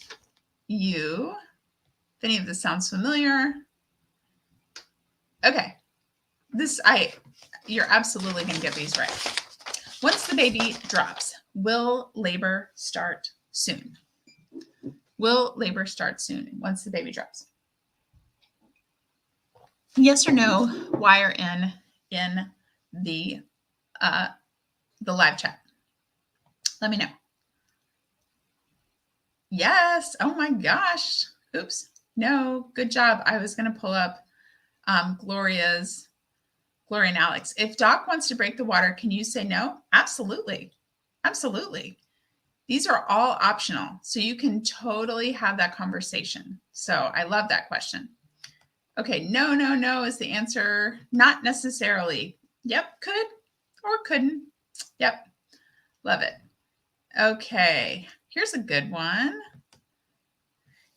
any of this sounds familiar. Okay. You're absolutely going to get these right. Once the baby drops, will labor start soon? Will labor start soon once the baby drops? Yes or no, wire in the live chat. Let me know. Yes. Oh my gosh. Oops. No. Good job. I was going to pull up Gloria and Alex. If Doc wants to break the water, can you say no? Absolutely. Absolutely. These are all optional. So you can totally have that conversation. So I love that question. Okay. No is the answer. Not necessarily. Yep. Could or couldn't. Yep. Love it. Okay. Here's a good one.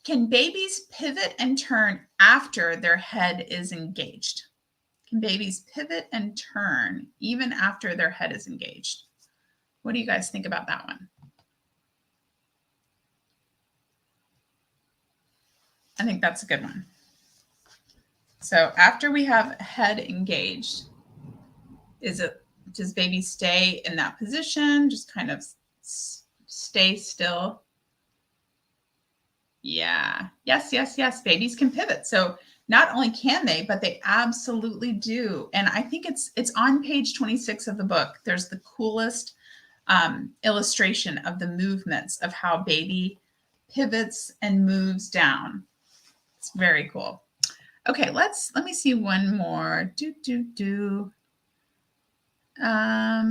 Can babies pivot and turn after their head is engaged? Can babies pivot and turn even after their head is engaged? What do you guys think about that one? I think that's a good one. So after we have head engaged, does baby stay in that position? Just kind of stay still? Yeah. Yes. Babies can pivot. So not only can they, but they absolutely do. And I think it's on page 26 of the book. There's the coolest illustration of the movements of how baby pivots and moves down. It's very cool. Okay, let me see one more. How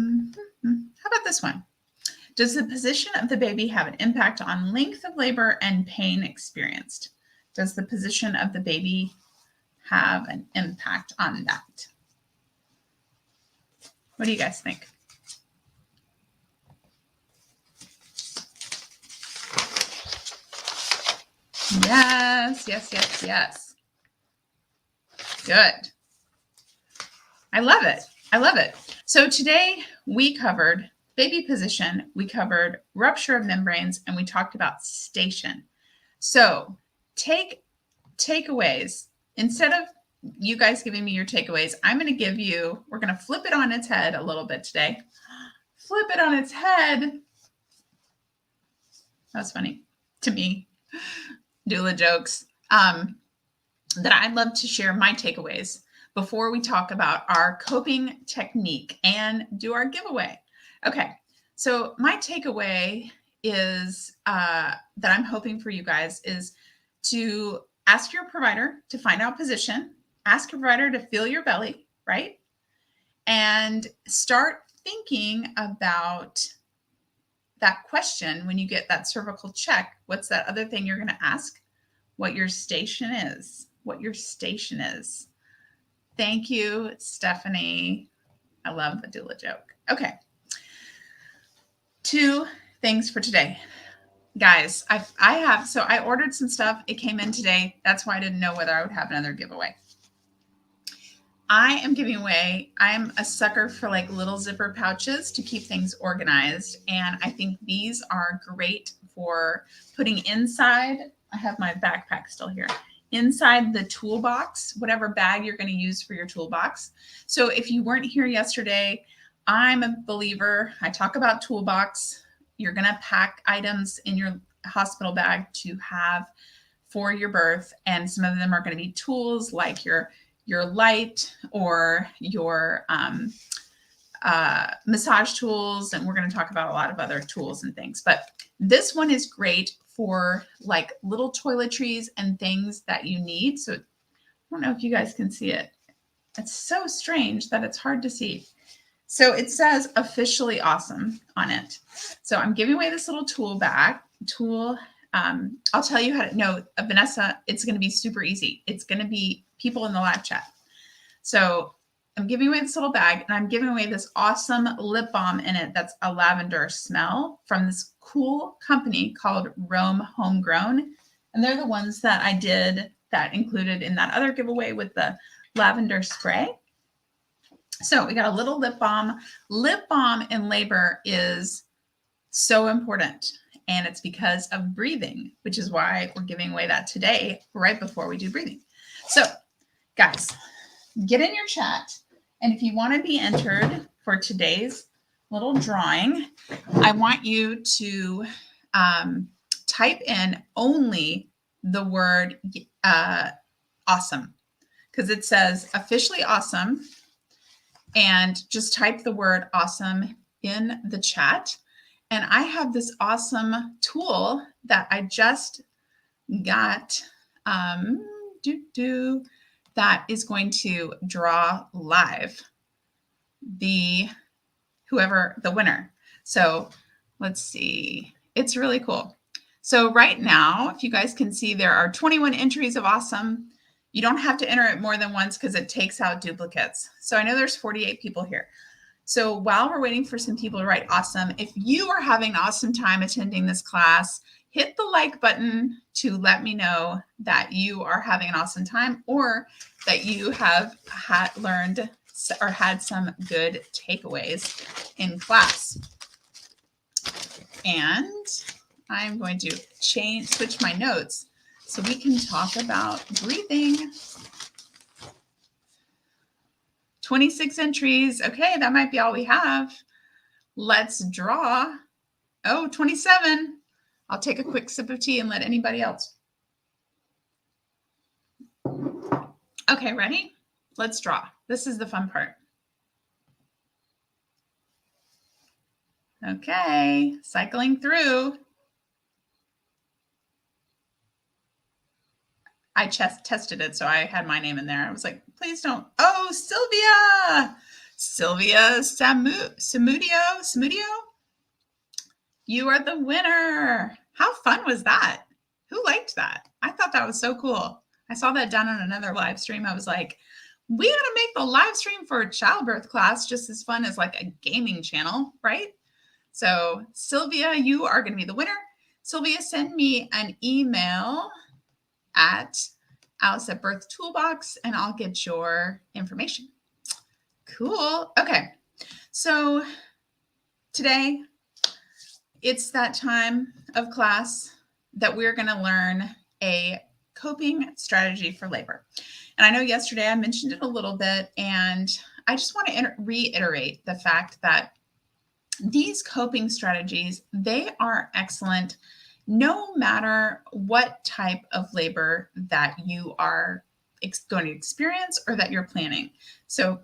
about this one? Does the position of the baby have an impact on length of labor and pain experienced? Does the position of the baby have an impact on that? What do you guys think? Yes, yes, yes, yes. Good. I love it. I love it. So today we covered baby position, we covered rupture of membranes, and we talked about station. So takeaways. Instead of you guys giving me your takeaways, I'm going to give you, we're going to flip it on its head a little bit today. Flip it on its head. That's funny to me. Doula jokes. That I'd love to share my takeaways before we talk about our coping technique and do our giveaway. Okay, so my takeaway is that I'm hoping for you guys is to ask your provider to find out position, ask your provider to feel your belly, right? And start thinking about that question when you get that cervical check. What's that other thing you're going to ask? What your station is. What your station is. Thank you, Stephanie. I love the doula joke. Okay. 2 things for today. Guys, I ordered some stuff. It came in today. That's why I didn't know whether I would have another giveaway. I am giving away, I'm a sucker for like little zipper pouches to keep things organized. And I think these are great for putting inside. I have my backpack still here. Inside the toolbox, whatever bag you're going to use for your toolbox. So if you weren't here yesterday, I'm a believer. I talk about toolbox. You're going to pack items in your hospital bag to have for your birth. And some of them are going to be tools like your light or your massage tools. And we're going to talk about a lot of other tools and things. But this one is great for like little toiletries and things that you need. So I don't know if you guys can see it. It's so strange that it's hard to see. So it says officially awesome on it. So I'm giving away this little tool. I'll tell you how to know, Vanessa, it's going to be super easy. It's going to be people in the live chat. So I'm giving away this little bag and I'm giving away this awesome lip balm in it. That's a lavender smell from this cool company called Rome Homegrown. And they're the ones that I did that included in that other giveaway with the lavender spray. So we got a little lip balm. Lip balm in labor is so important. And it's because of breathing, which is why we're giving away that today, right before we do breathing. So guys, get in your chat. And if you want to be entered for today's little drawing, I want you to type in only the word awesome, because it says officially awesome. And just type the word awesome in the chat. And I have this awesome tool that I just got that is going to draw live the winner. So let's see. It's really cool. So right now, if you guys can see, there are 21 entries of awesome. You don't have to enter it more than once because it takes out duplicates. So I know there's 48 people here. So while we're waiting for some people to write awesome, if you are having an awesome time attending this class, hit the like button to let me know that you are having an awesome time or that you have learned or had some good takeaways in class. And I'm going to switch my notes so we can talk about breathing. 26 entries. Okay, that might be all we have. Let's draw. Oh, 27. I'll take a quick sip of tea and let anybody else. Okay, ready? Let's draw. This is the fun part. Okay, cycling through. I tested it, so I had my name in there. I was like, please don't. Oh, Sylvia Samudio. You are the winner. How fun was that? Who liked that? I thought that was so cool. I saw that done on another live stream. I was like, we got to make the live stream for Childbirth Class just as fun as like a gaming channel, right? So Sylvia, you are going to be the winner. Sylvia, send me an email at Alice at Birth Toolbox and I'll get your information. Cool. Okay. So today it's that time of class that we're going to learn a coping strategy for labor. And I know yesterday I mentioned it a little bit, and I just want to reiterate the fact that these coping strategies, they are excellent no matter what type of labor that you are going to experience or that you're planning. So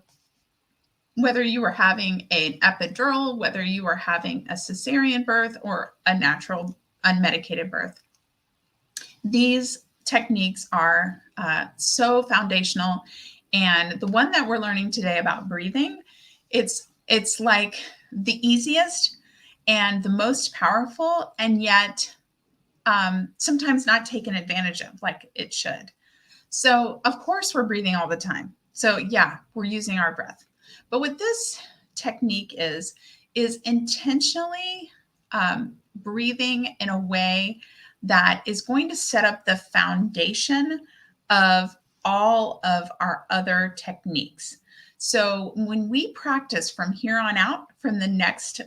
whether you are having an epidural, whether you are having a cesarean birth or a natural unmedicated birth, these techniques are so foundational. And the one that we're learning today about breathing, it's like the easiest and the most powerful, and yet sometimes not taken advantage of like it should. So of course we're breathing all the time. So yeah, we're using our breath. But what this technique is intentionally breathing in a way that is going to set up the foundation of all of our other techniques. So when we practice from here on out, for the next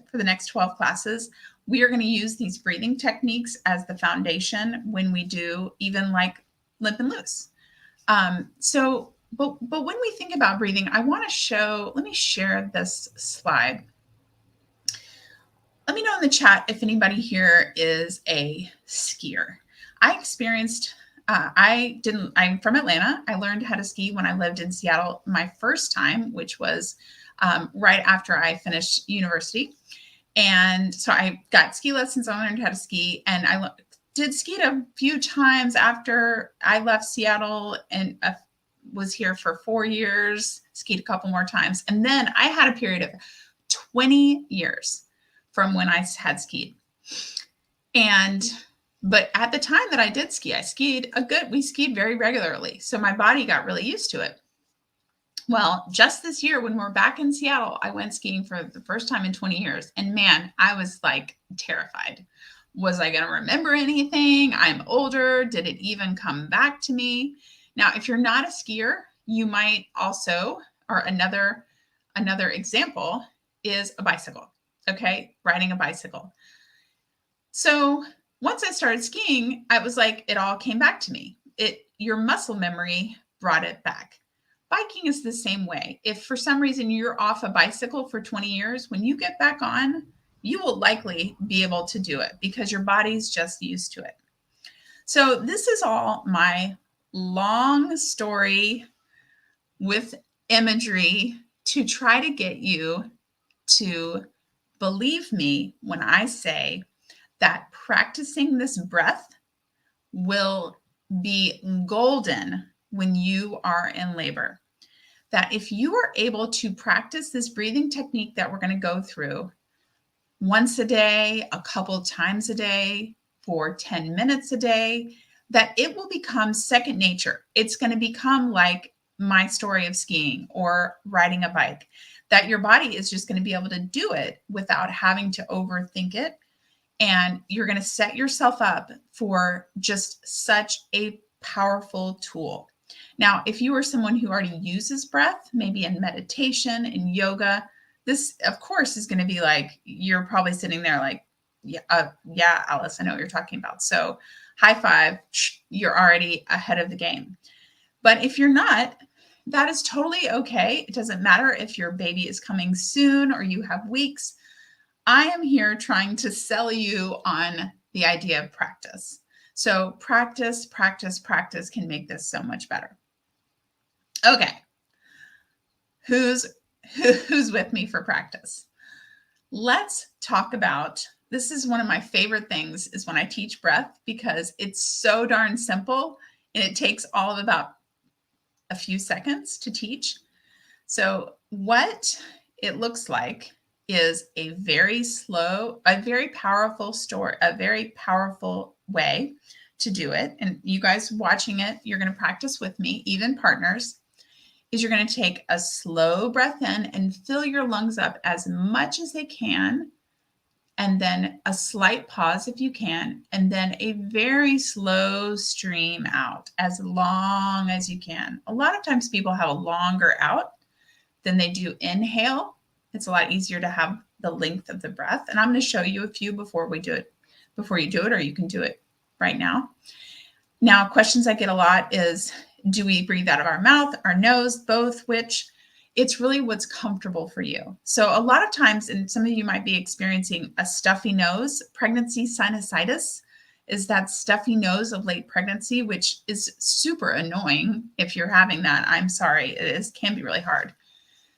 12 classes, we are going to use these breathing techniques as the foundation when we do even like limp and loose. But when we think about breathing, I want to show, let me share this slide. Let me know in the chat if anybody here is a skier. I'm from Atlanta. I learned how to ski when I lived in Seattle my first time, which was right after I finished university. And so I got ski lessons. I learned how to ski, and I did ski a few times after I left Seattle and was here for 4 years, skied a couple more times. And then I had a period of 20 years from when I had skied. But at the time that I did ski, we skied very regularly. So my body got really used to it. Well, just this year when we're back in Seattle, I went skiing for the first time in 20 years. And man, I was like terrified. Was I going to remember anything? I'm older. Did it even come back to me? Now, if you're not a skier, you might also, or another example is a bicycle. Okay, riding a bicycle. So once I started skiing, I was like, it all came back to me. Your muscle memory brought it back. Biking is the same way. If for some reason you're off a bicycle for 20 years, when you get back on, you will likely be able to do it because your body's just used to it. So this is all my long story with imagery to try to get you to believe me when I say that practicing this breath will be golden when you are in labor. That if you are able to practice this breathing technique that we're going to go through once a day, a couple times a day, for 10 minutes a day, that it will become second nature. It's going to become like my story of skiing or riding a bike, that your body is just going to be able to do it without having to overthink it. And you're going to set yourself up for just such a powerful tool. Now, if you are someone who already uses breath, maybe in meditation and yoga, this, of course, is going to be like, you're probably sitting there like, yeah, Alice, I know what you're talking about. So high five, you're already ahead of the game. But if you're not, that is totally okay. It doesn't matter if your baby is coming soon or you have weeks. I am here trying to sell you on the idea of practice. So practice can make this so much better. Okay. Who's with me for practice? Let's talk about, this is one of my favorite things is when I teach breath, because it's so darn simple and it takes all of about a few seconds to teach. So what it looks like is a very slow, a very powerful story, a very powerful way to do it. And you guys watching it, you're going to practice with me, even partners. is you're going to take a slow breath in and fill your lungs up as much as they can, and then a slight pause if you can, and then a very slow stream out as long as you can. A lot of times people have a longer out than they do inhale. It's a lot easier to have the length of the breath. And I'm going to show you a few before you do it, or you can do it right now. Now, questions I get a lot is, do we breathe out of our mouth, our nose, both? Which it's really what's comfortable for you. So a lot of times, and some of you might be experiencing a stuffy nose. Pregnancy sinusitis is that stuffy nose of late pregnancy, which is super annoying. If you're having that, I'm sorry, can be really hard.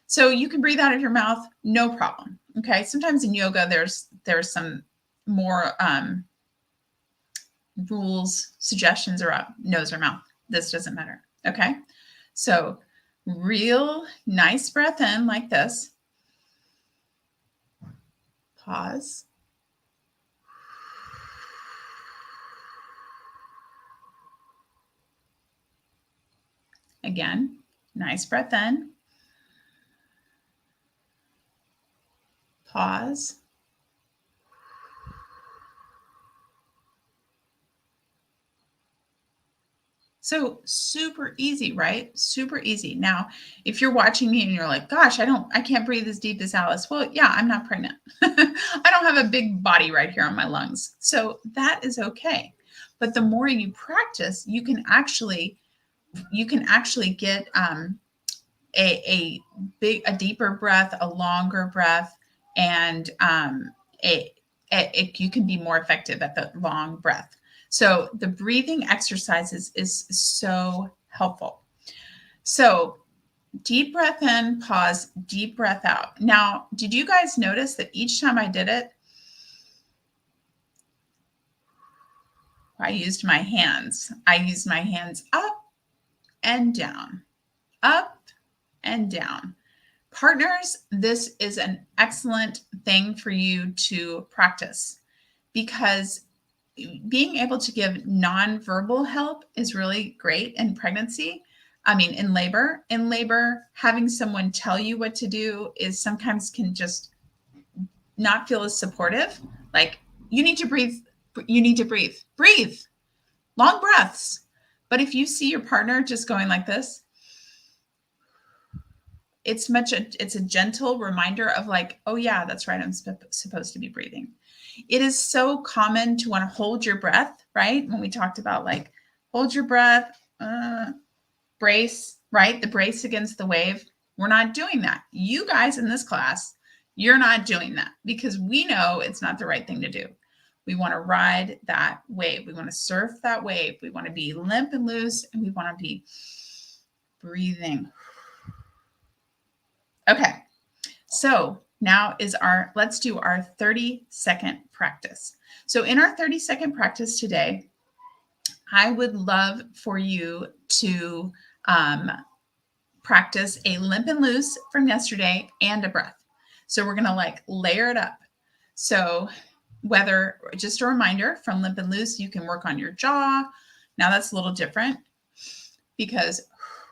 So you can breathe out of your mouth, no problem. Okay. Sometimes in yoga, there's some more rules, suggestions around nose or mouth. This doesn't matter. Okay. So real nice breath in like this. Pause. Again, nice breath in. Pause. So super easy, right? Super easy. Now, if you're watching me and you're like, gosh, I can't breathe as deep as Alice. Well, yeah, I'm not pregnant. I don't have a big body right here on my lungs. So that is okay. But the more you practice, you can actually get a deeper breath, a longer breath, and you can be more effective at the long breath. So the breathing exercises is so helpful. So deep breath in, pause, deep breath out. Now, did you guys notice that each time I did it, I used my hands. I used my hands up and down, up and down. Partners, this is an excellent thing for you to practice, because being able to give nonverbal help is really great in pregnancy. I mean, in labor, having someone tell you what to do is sometimes can just not feel as supportive. Like, you need to breathe, breathe, long breaths. But if you see your partner just going like this, it's a gentle reminder of like, oh yeah, that's right, I'm supposed to be breathing. It is so common to want to hold your breath, right? When we talked about like, hold your breath, brace, right? The brace against the wave. We're not doing that. You guys in this class, you're not doing that, because we know it's not the right thing to do. We want to ride that wave. We want to surf that wave. We want to be limp and loose, and we want to be breathing. Okay. So now let's do our 30-second practice. So in our 30-second practice today, I would love for you to practice a limp and loose from yesterday and a breath. So we're going to like layer it up. So just a reminder, from limp and loose, you can work on your jaw. Now that's a little different because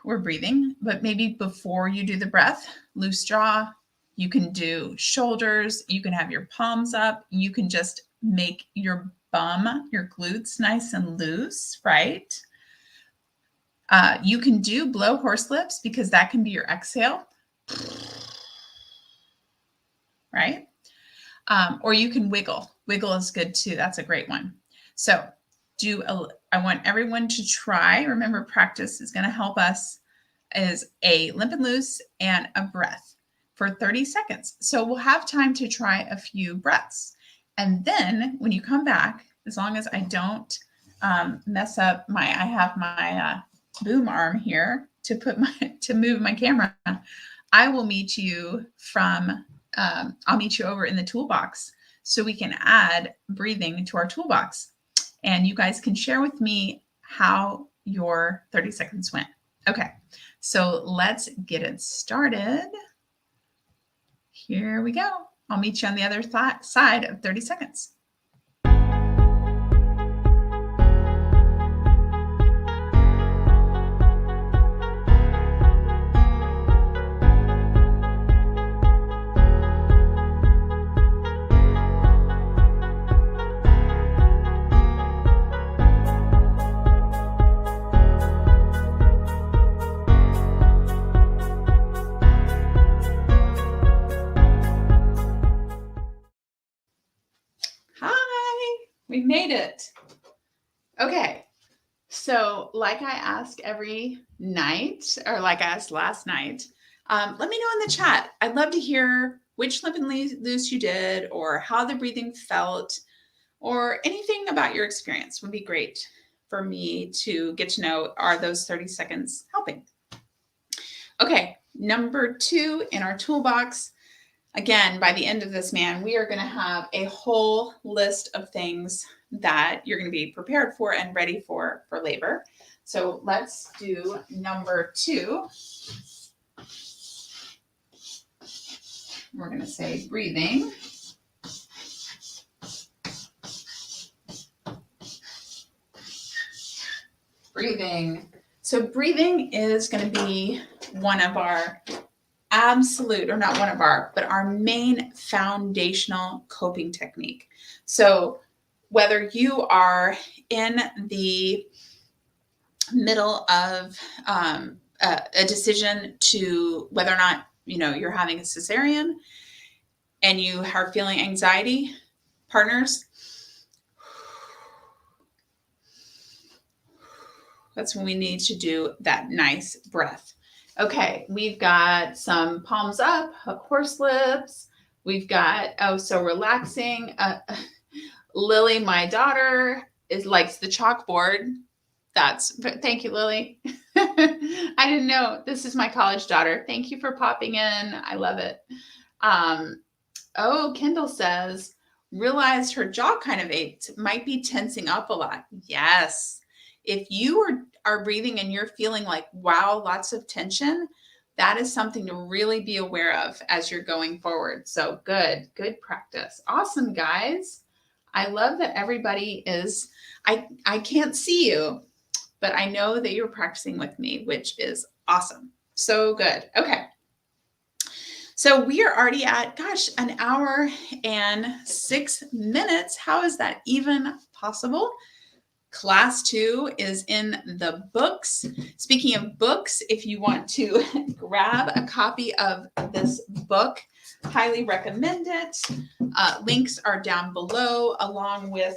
we're breathing, but maybe before you do the breath, loose jaw. You can do shoulders. You can have your palms up. You can just make your bum, your glutes nice and loose, right? You can do blow horse lips, because that can be your exhale, right? Or you can wiggle. Wiggle is good too. That's a great one. So I want everyone to try. Remember, practice is going to help us, is a limp and loose and a breath for 30 seconds. So we'll have time to try a few breaths. And then when you come back, as long as I don't mess up I have my boom arm here to move my camera, I will meet you I'll meet you over in the toolbox so we can add breathing to our toolbox. And you guys can share with me how your 30 seconds went. Okay, so let's get it started. Here we go. I'll meet you on the other side of 30 seconds. Okay. So like I ask every night, or like I asked last night, let me know in the chat. I'd love to hear which lip and loose you did, or how the breathing felt, or anything about your experience would be great for me to get to know. Are those 30 seconds helping? Okay, number 2 in our toolbox. Again, by the end of this, man, we are going to have a whole list of things that you're going to be prepared for and ready for labor. So let's do number 2. We're going to say breathing. Breathing. So breathing is going to be one of our absolute, or not one of our, but our main foundational coping technique. So whether you are in the middle of a decision to whether or not you're having a cesarean and you are feeling anxiety, partners, that's when we need to do that nice breath. Okay, we've got some palms up, horse lips. We've got, oh, so relaxing. Lily, my daughter, likes the chalkboard. Thank you, Lily. I didn't know. This is my college daughter. Thank you for popping in. I love it. Kendall says, realized her jaw kind of ached, might be tensing up a lot. Yes. If you are breathing and you're feeling like, wow, lots of tension, that is something to really be aware of as you're going forward. So good practice. Awesome, guys. I love that everybody is, I can't see you, but I know that you're practicing with me, which is awesome. So good. Okay. So we are already at, gosh, an hour and 6 minutes. How is that even possible? Class 2 is in the books. Speaking of books, if you want to grab a copy of this book, highly recommend it. Links are down below, along with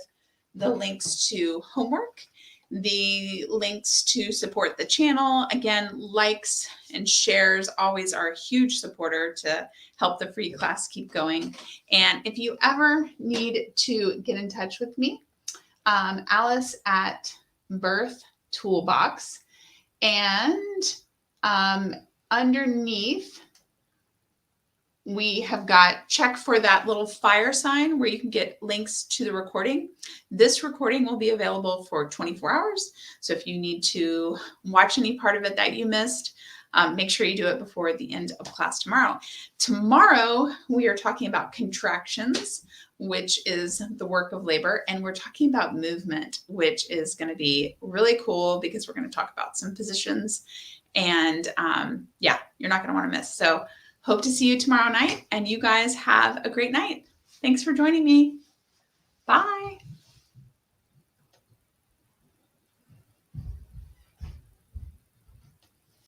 the links to homework, the links to support the channel. Again, likes and shares always are a huge supporter to help the free class keep going. And if you ever need to get in touch with me, Alice at Birth Toolbox, and underneath we have got check for that little fire sign where you can get links to the recording. This recording will be available for 24 hours. So if you need to watch any part of it that you missed, make sure you do it before the end of class tomorrow. Tomorrow, we are talking about contractions, which is the work of labor. And we're talking about movement, which is going to be really cool because we're going to talk about some positions. And yeah, you're not going to want to miss. So hope to see you tomorrow night, and you guys have a great night. Thanks for joining me.